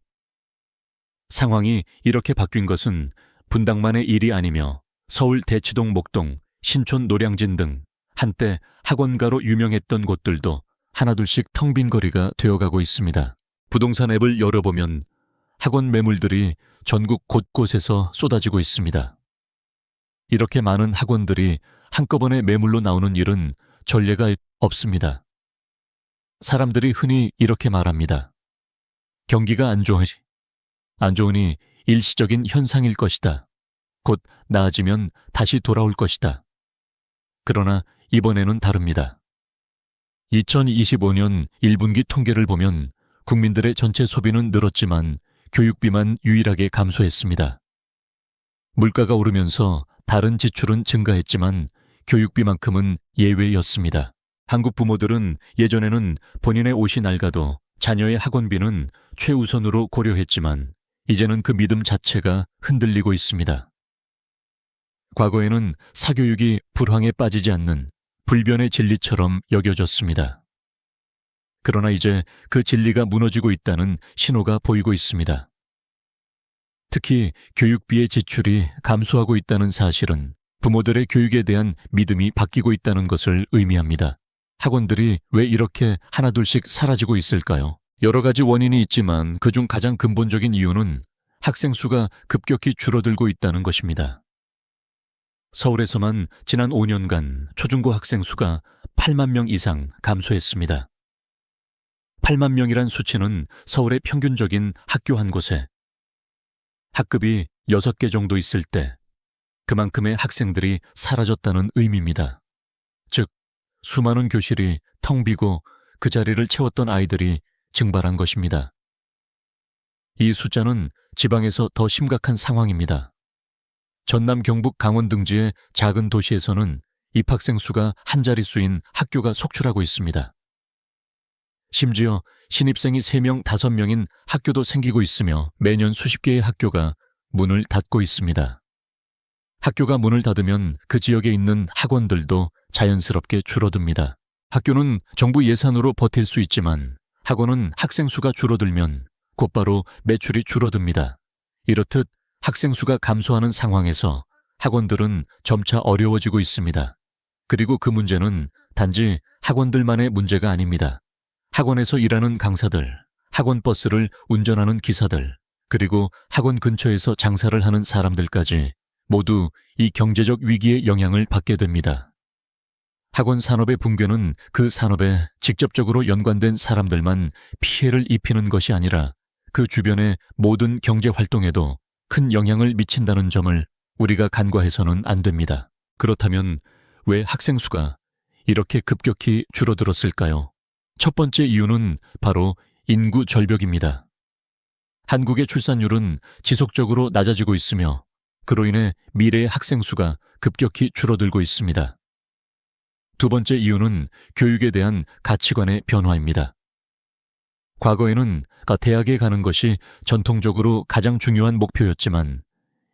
상황이 이렇게 바뀐 것은 분당만의 일이 아니며 서울 대치동 목동, 신촌 노량진 등 한때 학원가로 유명했던 곳들도 하나둘씩 텅 빈 거리가 되어가고 있습니다. 부동산 앱을 열어보면 학원 매물들이 전국 곳곳에서 쏟아지고 있습니다. 이렇게 많은 학원들이 한꺼번에 매물로 나오는 일은 전례가 없습니다. 사람들이 흔히 이렇게 말합니다. 경기가 안 좋으니 일시적인 현상일 것이다. 곧 나아지면 다시 돌아올 것이다. 그러나 이번에는 다릅니다. 2025년 1분기 통계를 보면 국민들의 전체 소비는 늘었지만 교육비만 유일하게 감소했습니다. 물가가 오르면서 다른 지출은 증가했지만 교육비만큼은 예외였습니다. 한국 부모들은 예전에는 본인의 옷이 낡아도 자녀의 학원비는 최우선으로 고려했지만 이제는 그 믿음 자체가 흔들리고 있습니다. 과거에는 사교육이 불황에 빠지지 않는 불변의 진리처럼 여겨졌습니다. 그러나 이제 그 진리가 무너지고 있다는 신호가 보이고 있습니다. 특히 교육비의 지출이 감소하고 있다는 사실은 부모들의 교육에 대한 믿음이 바뀌고 있다는 것을 의미합니다. 학원들이 왜 이렇게 하나둘씩 사라지고 있을까요? 여러 가지 원인이 있지만 그중 가장 근본적인 이유는 학생 수가 급격히 줄어들고 있다는 것입니다. 서울에서만 지난 5년간 초중고 학생 수가 8만 명 이상 감소했습니다. 8만 명이란 수치는 서울의 평균적인 학교 한 곳에 학급이 6개 정도 있을 때 그만큼의 학생들이 사라졌다는 의미입니다. 즉, 수많은 교실이 텅 비고 그 자리를 채웠던 아이들이 증발한 것입니다. 이 숫자는 지방에서 더 심각한 상황입니다. 전남, 경북, 강원 등지의 작은 도시에서는 입학생 수가 한 자릿수인 학교가 속출하고 있습니다. 심지어 신입생이 3명, 5명인 학교도 생기고 있으며 매년 수십 개의 학교가 문을 닫고 있습니다. 학교가 문을 닫으면 그 지역에 있는 학원들도 자연스럽게 줄어듭니다. 학교는 정부 예산으로 버틸 수 있지만 학원은 학생 수가 줄어들면 곧바로 매출이 줄어듭니다. 이렇듯 학생 수가 감소하는 상황에서 학원들은 점차 어려워지고 있습니다. 그리고 그 문제는 단지 학원들만의 문제가 아닙니다. 학원에서 일하는 강사들, 학원 버스를 운전하는 기사들, 그리고 학원 근처에서 장사를 하는 사람들까지 모두 이 경제적 위기의 영향을 받게 됩니다. 학원 산업의 붕괴는 그 산업에 직접적으로 연관된 사람들만 피해를 입히는 것이 아니라 그 주변의 모든 경제 활동에도 큰 영향을 미친다는 점을 우리가 간과해서는 안 됩니다. 그렇다면 왜 학생 수가 이렇게 급격히 줄어들었을까요? 첫 번째 이유는 바로 인구 절벽입니다. 한국의 출산율은 지속적으로 낮아지고 있으며 그로 인해 미래의 학생 수가 급격히 줄어들고 있습니다. 두 번째 이유는 교육에 대한 가치관의 변화입니다. 과거에는 대학에 가는 것이 전통적으로 가장 중요한 목표였지만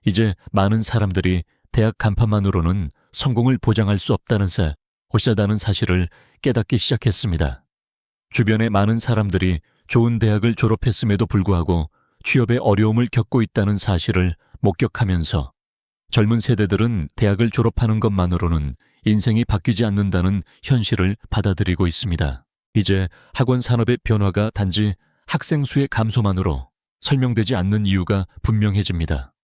이제 많은 사람들이 대학 간판만으로는 성공을 보장할 수 없다는 혹시다는 사실을 깨닫기 시작했습니다. 주변의 많은 사람들이 좋은 대학을 졸업했음에도 불구하고 취업에 어려움을 겪고 있다는 사실을 목격하면서 젊은 세대들은 대학을 졸업하는 것만으로는 인생이 바뀌지 않는다는 현실을 받아들이고 있습니다. 이제 학원 산업의 변화가 단지 학생 수의 감소만으로 설명되지 않는 이유가 분명해집니다.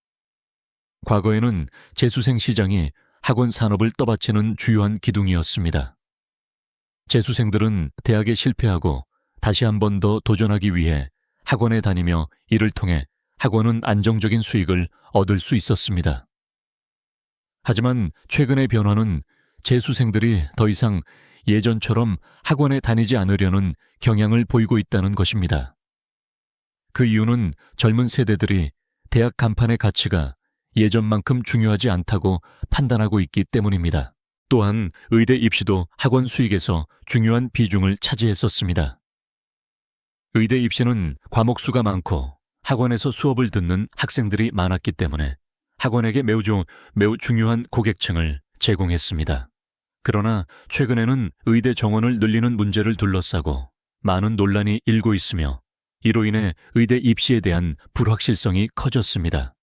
과거에는 재수생 시장이 학원 산업을 떠받치는 주요한 기둥이었습니다. 재수생들은 대학에 실패하고 다시 한 번 더 도전하기 위해 학원에 다니며 이를 통해 학원은 안정적인 수익을 얻을 수 있었습니다. 하지만 최근의 변화는 재수생들이 더 이상 예전처럼 학원에 다니지 않으려는 경향을 보이고 있다는 것입니다. 그 이유는 젊은 세대들이 대학 간판의 가치가 예전만큼 중요하지 않다고 판단하고 있기 때문입니다. 또한 의대 입시도 학원 수익에서 중요한 비중을 차지했었습니다. 의대 입시는 과목 수가 많고 학원에서 수업을 듣는 학생들이 많았기 때문에 학원에게 매우 중요한 고객층을 제공했습니다. 그러나 최근에는 의대 정원을 늘리는 문제를 둘러싸고 많은 논란이 일고 있으며 이로 인해 의대 입시에 대한 불확실성이 커졌습니다.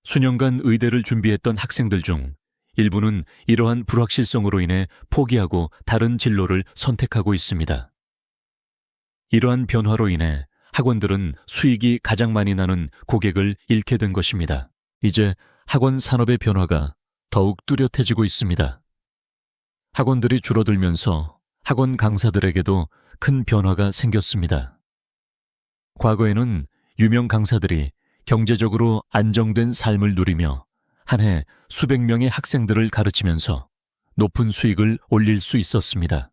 수년간 의대를 준비했던 학생들 중 일부는 이러한 불확실성으로 인해 포기하고 다른 진로를 선택하고 있습니다. 이러한 변화로 인해 학원들은 수익이 가장 많이 나는 고객을 잃게 된 것입니다. 이제 학원 산업의 변화가 더욱 뚜렷해지고 있습니다. 학원들이 줄어들면서 학원 강사들에게도 큰 변화가 생겼습니다. 과거에는 유명 강사들이 경제적으로 안정된 삶을 누리며 한 해 수백 명의 학생들을 가르치면서 높은 수익을 올릴 수 있었습니다.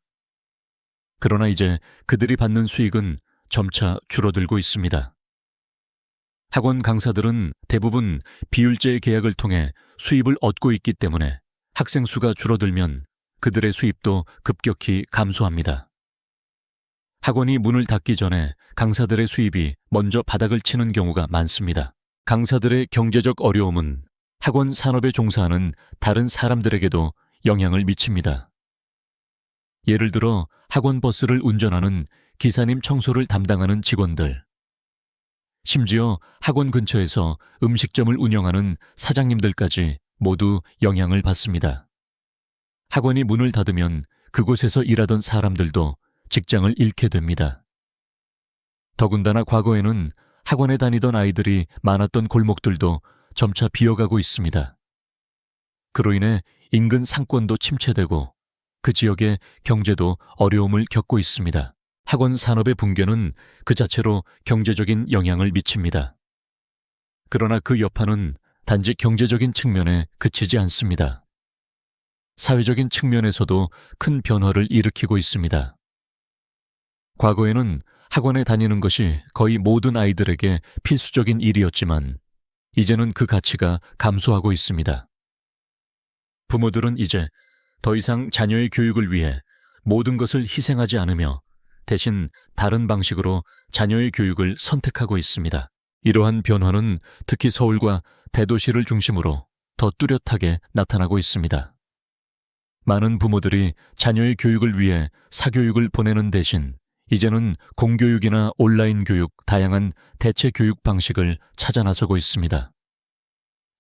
그러나 이제 그들이 받는 수익은 점차 줄어들고 있습니다. 학원 강사들은 대부분 비율제 계약을 통해 수입을 얻고 있기 때문에 학생 수가 줄어들면 그들의 수입도 급격히 감소합니다. 학원이 문을 닫기 전에 강사들의 수입이 먼저 바닥을 치는 경우가 많습니다. 강사들의 경제적 어려움은 학원 산업에 종사하는 다른 사람들에게도 영향을 미칩니다. 예를 들어 학원 버스를 운전하는 기사님, 청소를 담당하는 직원들, 심지어 학원 근처에서 음식점을 운영하는 사장님들까지 모두 영향을 받습니다. 학원이 문을 닫으면 그곳에서 일하던 사람들도 직장을 잃게 됩니다. 더군다나 과거에는 학원에 다니던 아이들이 많았던 골목들도 점차 비어가고 있습니다. 그로 인해 인근 상권도 침체되고 그 지역의 경제도 어려움을 겪고 있습니다. 학원 산업의 붕괴는 그 자체로 경제적인 영향을 미칩니다. 그러나 그 여파는 단지 경제적인 측면에 그치지 않습니다. 사회적인 측면에서도 큰 변화를 일으키고 있습니다. 과거에는 학원에 다니는 것이 거의 모든 아이들에게 필수적인 일이었지만 이제는 그 가치가 감소하고 있습니다. 부모들은 이제 더 이상 자녀의 교육을 위해 모든 것을 희생하지 않으며 대신 다른 방식으로 자녀의 교육을 선택하고 있습니다. 이러한 변화는 특히 서울과 대도시를 중심으로 더 뚜렷하게 나타나고 있습니다. 많은 부모들이 자녀의 교육을 위해 사교육을 보내는 대신 이제는 공교육이나 온라인 교육, 다양한 대체 교육 방식을 찾아 나서고 있습니다.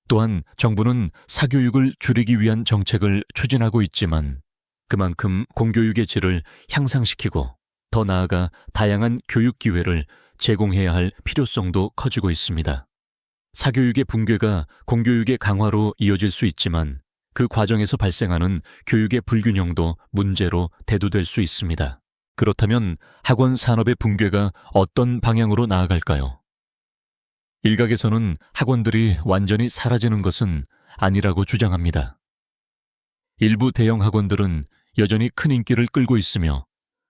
또한 정부는 사교육을 줄이기 위한 정책을 추진하고 있지만 그만큼 공교육의 질을 향상시키고 더 나아가 다양한 교육 기회를 제공해야 할 필요성도 커지고 있습니다. 사교육의 붕괴가 공교육의 강화로 이어질 수 있지만 그 과정에서 발생하는 교육의 불균형도 문제로 대두될 수 있습니다. 그렇다면 학원 산업의 붕괴가 어떤 방향으로 나아갈까요? 일각에서는 학원들이 완전히 사라지는 것은 아니라고 주장합니다. 일부 대형 학원들은 여전히 큰 인기를 끌고 있으며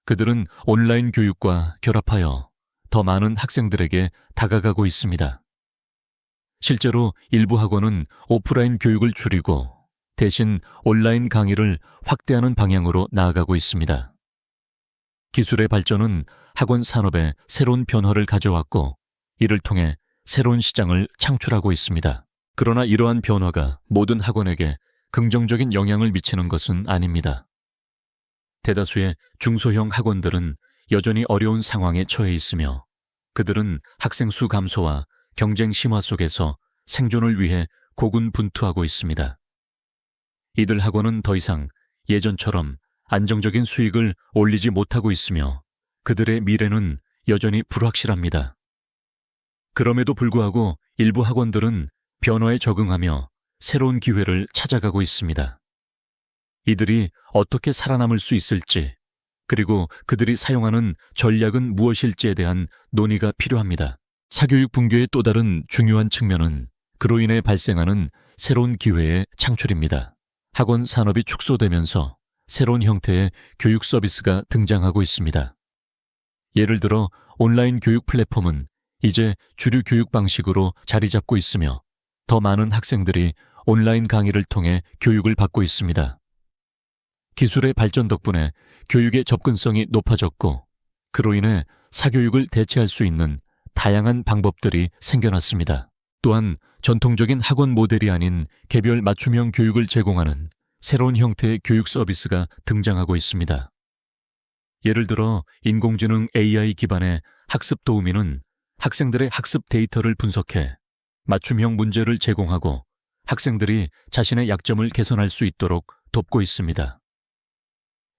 그들은 온라인 교육과 결합하여 더 많은 학생들에게 다가가고 있습니다. 실제로 일부 학원은 오프라인 교육을 줄이고 대신 온라인 강의를 확대하는 방향으로 나아가고 있습니다. 기술의 발전은 학원 산업에 새로운 변화를 가져왔고 이를 통해 새로운 시장을 창출하고 있습니다. 그러나 이러한 변화가 모든 학원에게 긍정적인 영향을 미치는 것은 아닙니다. 대다수의 중소형 학원들은 여전히 어려운 상황에 처해 있으며 그들은 학생 수 감소와 경쟁 심화 속에서 생존을 위해 고군분투하고 있습니다. 이들 학원은 더 이상 예전처럼 안정적인 수익을 올리지 못하고 있으며 그들의 미래는 여전히 불확실합니다. 그럼에도 불구하고 일부 학원들은 변화에 적응하며 새로운 기회를 찾아가고 있습니다. 이들이 어떻게 살아남을 수 있을지, 그리고 그들이 사용하는 전략은 무엇일지에 대한 논의가 필요합니다. 사교육 붕괴의 또 다른 중요한 측면은 그로 인해 발생하는 새로운 기회의 창출입니다. 학원 산업이 축소되면서 새로운 형태의 교육 서비스가 등장하고 있습니다. 예를 들어 온라인 교육 플랫폼은 이제 주류 교육 방식으로 자리 잡고 있으며 더 많은 학생들이 온라인 강의를 통해 교육을 받고 있습니다. 기술의 발전 덕분에 교육의 접근성이 높아졌고 그로 인해 사교육을 대체할 수 있는 다양한 방법들이 생겨났습니다. 또한 전통적인 학원 모델이 아닌 개별 맞춤형 교육을 제공하는 새로운 형태의 교육 서비스가 등장하고 있습니다. 예를 들어 인공지능 AI 기반의 학습 도우미는 학생들의 학습 데이터를 분석해 맞춤형 문제를 제공하고 학생들이 자신의 약점을 개선할 수 있도록 돕고 있습니다.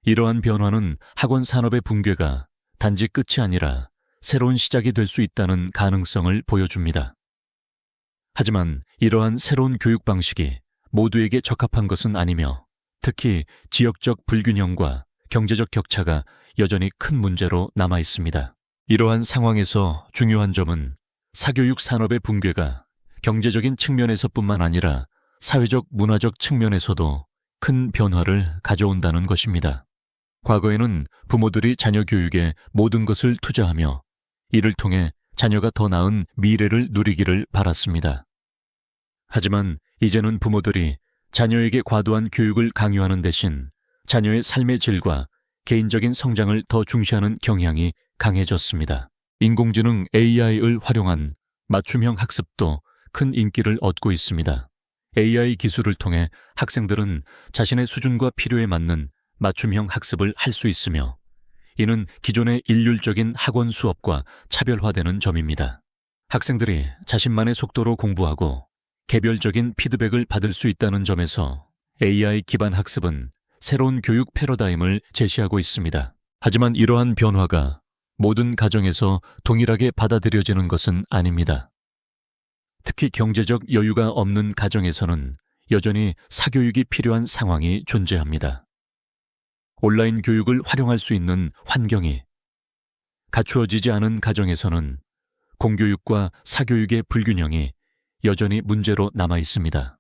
이러한 변화는 학원 산업의 붕괴가 단지 끝이 아니라 새로운 시작이 될 수 있다는 가능성을 보여줍니다. 하지만 이러한 새로운 교육 방식이 모두에게 적합한 것은 아니며 특히 지역적 불균형과 경제적 격차가 여전히 큰 문제로 남아 있습니다. 이러한 상황에서 중요한 점은 사교육 산업의 붕괴가 경제적인 측면에서뿐만 아니라 사회적 문화적 측면에서도 큰 변화를 가져온다는 것입니다. 과거에는 부모들이 자녀 교육에 모든 것을 투자하며 이를 통해 자녀가 더 나은 미래를 누리기를 바랐습니다. 하지만 이제는 부모들이 자녀에게 과도한 교육을 강요하는 대신 자녀의 삶의 질과 개인적인 성장을 더 중시하는 경향이 강해졌습니다. 인공지능 AI를 활용한 맞춤형 학습도 큰 인기를 얻고 있습니다. AI 기술을 통해 학생들은 자신의 수준과 필요에 맞는 맞춤형 학습을 할 수 있으며 이는 기존의 일률적인 학원 수업과 차별화되는 점입니다. 학생들이 자신만의 속도로 공부하고 개별적인 피드백을 받을 수 있다는 점에서 AI 기반 학습은 새로운 교육 패러다임을 제시하고 있습니다. 하지만 이러한 변화가 모든 가정에서 동일하게 받아들여지는 것은 아닙니다. 특히 경제적 여유가 없는 가정에서는 여전히 사교육이 필요한 상황이 존재합니다. 온라인 교육을 활용할 수 있는 환경이 갖추어지지 않은 가정에서는 공교육과 사교육의 불균형이 여전히 문제로 남아 있습니다.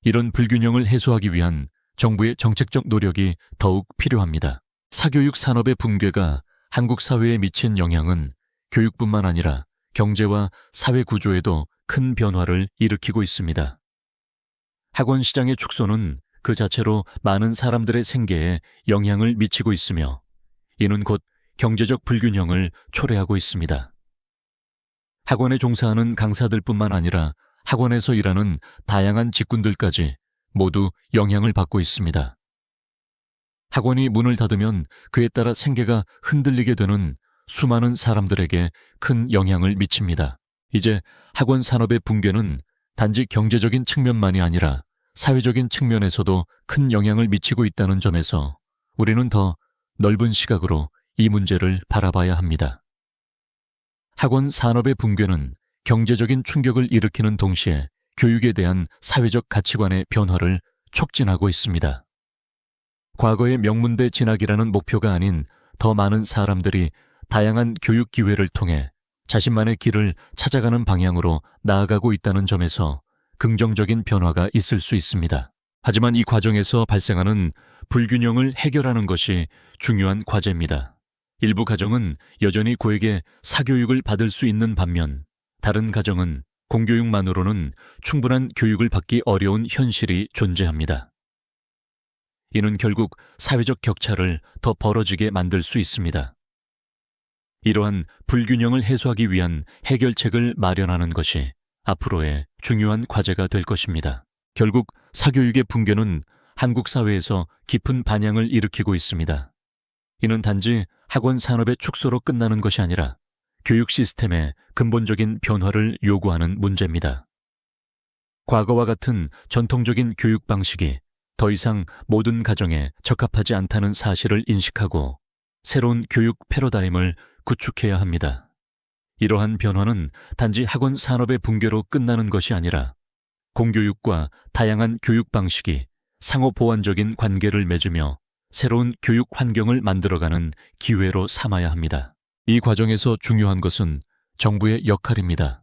이런 불균형을 해소하기 위한 정부의 정책적 노력이 더욱 필요합니다. 사교육 산업의 붕괴가 한국 사회에 미친 영향은 교육뿐만 아니라 경제와 사회 구조에도 큰 변화를 일으키고 있습니다. 학원 시장의 축소는 그 자체로 많은 사람들의 생계에 영향을 미치고 있으며 이는 곧 경제적 불균형을 초래하고 있습니다. 학원에 종사하는 강사들뿐만 아니라 학원에서 일하는 다양한 직군들까지 모두 영향을 받고 있습니다. 학원이 문을 닫으면 그에 따라 생계가 흔들리게 되는 수많은 사람들에게 큰 영향을 미칩니다. 이제 학원 산업의 붕괴는 단지 경제적인 측면만이 아니라 사회적인 측면에서도 큰 영향을 미치고 있다는 점에서 우리는 더 넓은 시각으로 이 문제를 바라봐야 합니다. 학원 산업의 붕괴는 경제적인 충격을 일으키는 동시에 교육에 대한 사회적 가치관의 변화를 촉진하고 있습니다. 과거의 명문대 진학이라는 목표가 아닌 더 많은 사람들이 다양한 교육 기회를 통해 자신만의 길을 찾아가는 방향으로 나아가고 있다는 점에서 긍정적인 변화가 있을 수 있습니다. 하지만 이 과정에서 발생하는 불균형을 해결하는 것이 중요한 과제입니다. 일부 가정은 여전히 고액의 사교육을 받을 수 있는 반면 다른 가정은 공교육만으로는 충분한 교육을 받기 어려운 현실이 존재합니다. 이는 결국 사회적 격차를 더 벌어지게 만들 수 있습니다. 이러한 불균형을 해소하기 위한 해결책을 마련하는 것이 앞으로의 중요한 과제가 될 것입니다. 결국 사교육의 붕괴는 한국 사회에서 깊은 반향을 일으키고 있습니다. 이는 단지 학원 산업의 축소로 끝나는 것이 아니라 교육 시스템의 근본적인 변화를 요구하는 문제입니다. 과거와 같은 전통적인 교육 방식이 더 이상 모든 가정에 적합하지 않다는 사실을 인식하고 새로운 교육 패러다임을 구축해야 합니다. 이러한 변화는 단지 학원 산업의 붕괴로 끝나는 것이 아니라 공교육과 다양한 교육 방식이 상호 보완적인 관계를 맺으며 새로운 교육 환경을 만들어가는 기회로 삼아야 합니다. 이 과정에서 중요한 것은 정부의 역할입니다.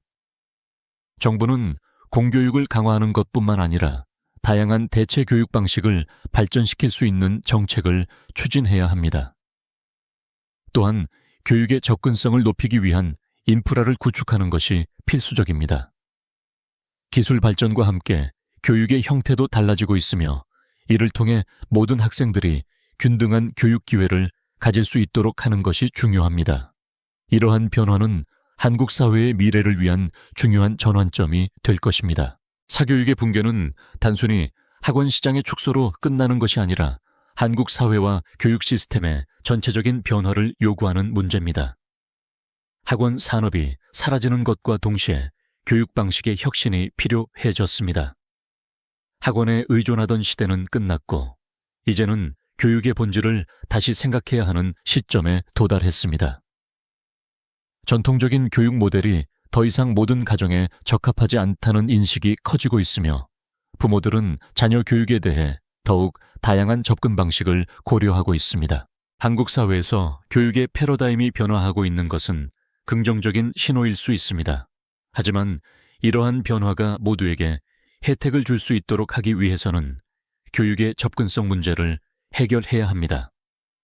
정부는 공교육을 강화하는 것뿐만 아니라 다양한 대체 교육 방식을 발전시킬 수 있는 정책을 추진해야 합니다. 또한 교육의 접근성을 높이기 위한 인프라를 구축하는 것이 필수적입니다. 기술 발전과 함께 교육의 형태도 달라지고 있으며 이를 통해 모든 학생들이 균등한 교육 기회를 가질 수 있도록 하는 것이 중요합니다. 이러한 변화는 한국 사회의 미래를 위한 중요한 전환점이 될 것입니다. 사교육의 붕괴는 단순히 학원 시장의 축소로 끝나는 것이 아니라 한국 사회와 교육 시스템의 전체적인 변화를 요구하는 문제입니다. 학원 산업이 사라지는 것과 동시에 교육 방식의 혁신이 필요해졌습니다. 학원에 의존하던 시대는 끝났고 이제는 교육의 본질을 다시 생각해야 하는 시점에 도달했습니다. 전통적인 교육 모델이 더 이상 모든 가정에 적합하지 않다는 인식이 커지고 있으며 부모들은 자녀 교육에 대해 더욱 다양한 접근 방식을 고려하고 있습니다. 한국 사회에서 교육의 패러다임이 변화하고 있는 것은 긍정적인 신호일 수 있습니다. 하지만 이러한 변화가 모두에게 혜택을 줄 수 있도록 하기 위해서는 교육의 접근성 문제를 해결해야 합니다.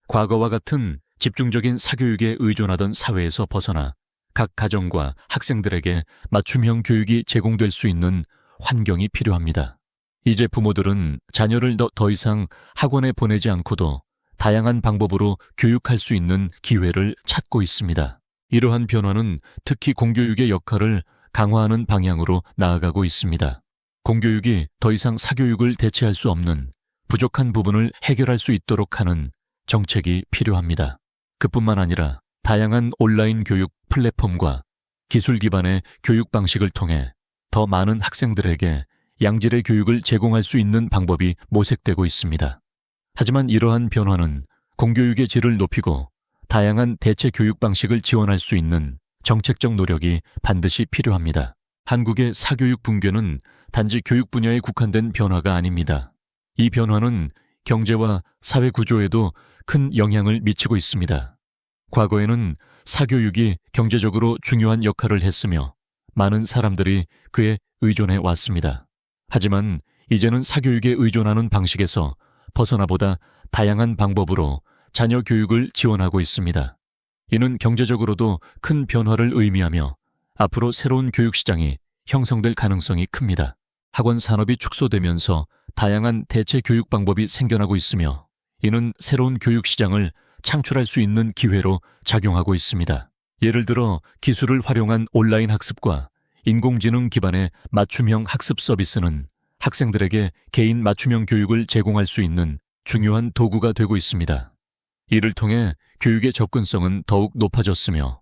과거와 같은 집중적인 사교육에 의존하던 사회에서 벗어나 각 가정과 학생들에게 맞춤형 교육이 제공될 수 있는 환경이 필요합니다. 이제 부모들은 자녀를 더 이상 학원에 보내지 않고도 다양한 방법으로 교육할 수 있는 기회를 찾고 있습니다. 이러한 변화는 특히 공교육의 역할을 강화하는 방향으로 나아가고 있습니다. 공교육이 더 이상 사교육을 대체할 수 없는 부족한 부분을 해결할 수 있도록 하는 정책이 필요합니다. 그뿐만 아니라 다양한 온라인 교육 플랫폼과 기술 기반의 교육 방식을 통해 더 많은 학생들에게 양질의 교육을 제공할 수 있는 방법이 모색되고 있습니다. 하지만 이러한 변화는 공교육의 질을 높이고 다양한 대체 교육 방식을 지원할 수 있는 정책적 노력이 반드시 필요합니다. 한국의 사교육 붕괴는 단지 교육 분야에 국한된 변화가 아닙니다. 이 변화는 경제와 사회 구조에도 큰 영향을 미치고 있습니다. 과거에는 사교육이 경제적으로 중요한 역할을 했으며 많은 사람들이 그에 의존해 왔습니다. 하지만 이제는 사교육에 의존하는 방식에서 벗어나보다 다양한 방법으로 자녀 교육을 지원하고 있습니다. 이는 경제적으로도 큰 변화를 의미하며 앞으로 새로운 교육 시장이 형성될 가능성이 큽니다. 학원 산업이 축소되면서 다양한 대체 교육 방법이 생겨나고 있으며 이는 새로운 교육 시장을 창출할 수 있는 기회로 작용하고 있습니다. 예를 들어 기술을 활용한 온라인 학습과 인공지능 기반의 맞춤형 학습 서비스는 학생들에게 개인 맞춤형 교육을 제공할 수 있는 중요한 도구가 되고 있습니다. 이를 통해 교육의 접근성은 더욱 높아졌으며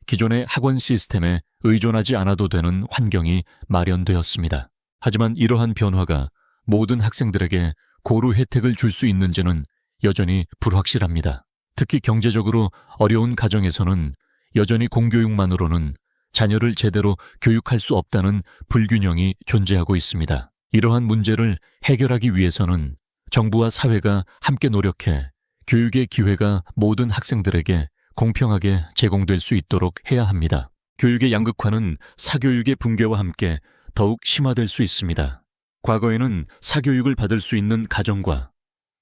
기존의 학원 시스템에 의존하지 않아도 되는 환경이 마련되었습니다. 하지만 이러한 변화가 모든 학생들에게 고루 혜택을 줄 수 있는지는 여전히 불확실합니다. 특히 경제적으로 어려운 가정에서는 여전히 공교육만으로는 자녀를 제대로 교육할 수 없다는 불균형이 존재하고 있습니다. 이러한 문제를 해결하기 위해서는 정부와 사회가 함께 노력해 교육의 기회가 모든 학생들에게 공평하게 제공될 수 있도록 해야 합니다. 교육의 양극화는 사교육의 붕괴와 함께 더욱 심화될 수 있습니다. 과거에는 사교육을 받을 수 있는 가정과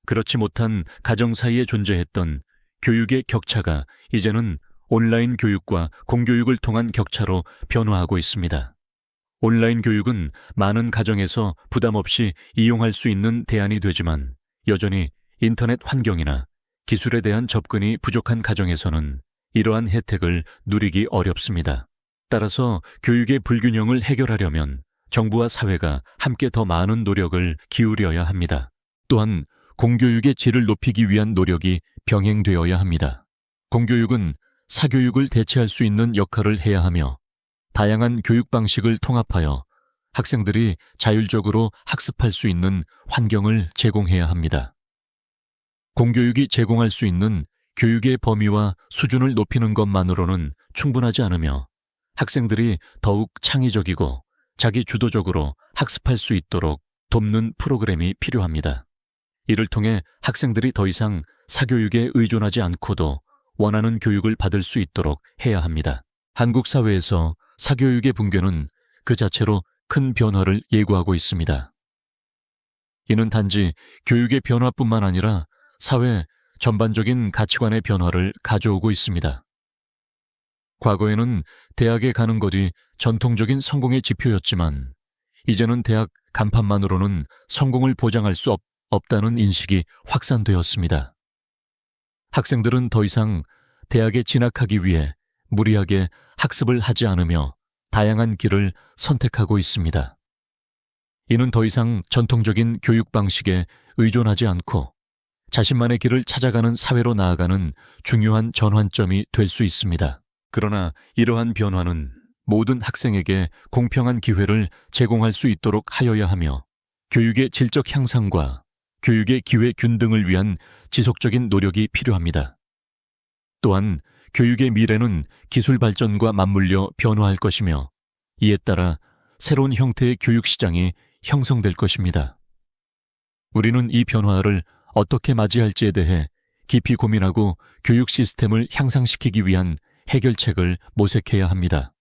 그렇지 못한 가정 사이에 존재했던 교육의 격차가 이제는 온라인 교육과 공교육을 통한 격차로 변화하고 있습니다. 온라인 교육은 많은 가정에서 부담 없이 이용할 수 있는 대안이 되지만 여전히 인터넷 환경이나 기술에 대한 접근이 부족한 가정에서는 이러한 혜택을 누리기 어렵습니다. 따라서 교육의 불균형을 해결하려면 정부와 사회가 함께 더 많은 노력을 기울여야 합니다. 또한 공교육의 질을 높이기 위한 노력이 병행되어야 합니다. 공교육은 사교육을 대체할 수 있는 역할을 해야 하며 다양한 교육 방식을 통합하여 학생들이 자율적으로 학습할 수 있는 환경을 제공해야 합니다. 공교육이 제공할 수 있는 교육의 범위와 수준을 높이는 것만으로는 충분하지 않으며 학생들이 더욱 창의적이고 자기 주도적으로 학습할 수 있도록 돕는 프로그램이 필요합니다. 이를 통해 학생들이 더 이상 사교육에 의존하지 않고도 원하는 교육을 받을 수 있도록 해야 합니다. 한국 사회에서 사교육의 붕괴는 그 자체로 큰 변화를 예고하고 있습니다. 이는 단지 교육의 변화뿐만 아니라 사회 전반적인 가치관의 변화를 가져오고 있습니다. 과거에는 대학에 가는 것이 전통적인 성공의 지표였지만 이제는 대학 간판만으로는 성공을 보장할 수 없다는 인식이 확산되었습니다. 학생들은 더 이상 대학에 진학하기 위해 무리하게 학습을 하지 않으며 다양한 길을 선택하고 있습니다. 이는 더 이상 전통적인 교육 방식에 의존하지 않고 자신만의 길을 찾아가는 사회로 나아가는 중요한 전환점이 될 수 있습니다. 그러나 이러한 변화는 모든 학생에게 공평한 기회를 제공할 수 있도록 하여야 하며 교육의 질적 향상과 교육의 기회 균등을 위한 지속적인 노력이 필요합니다. 또한 교육의 미래는 기술 발전과 맞물려 변화할 것이며 이에 따라 새로운 형태의 교육 시장이 형성될 것입니다. 우리는 이 변화를 어떻게 맞이할지에 대해 깊이 고민하고 교육 시스템을 향상시키기 위한 해결책을 모색해야 합니다.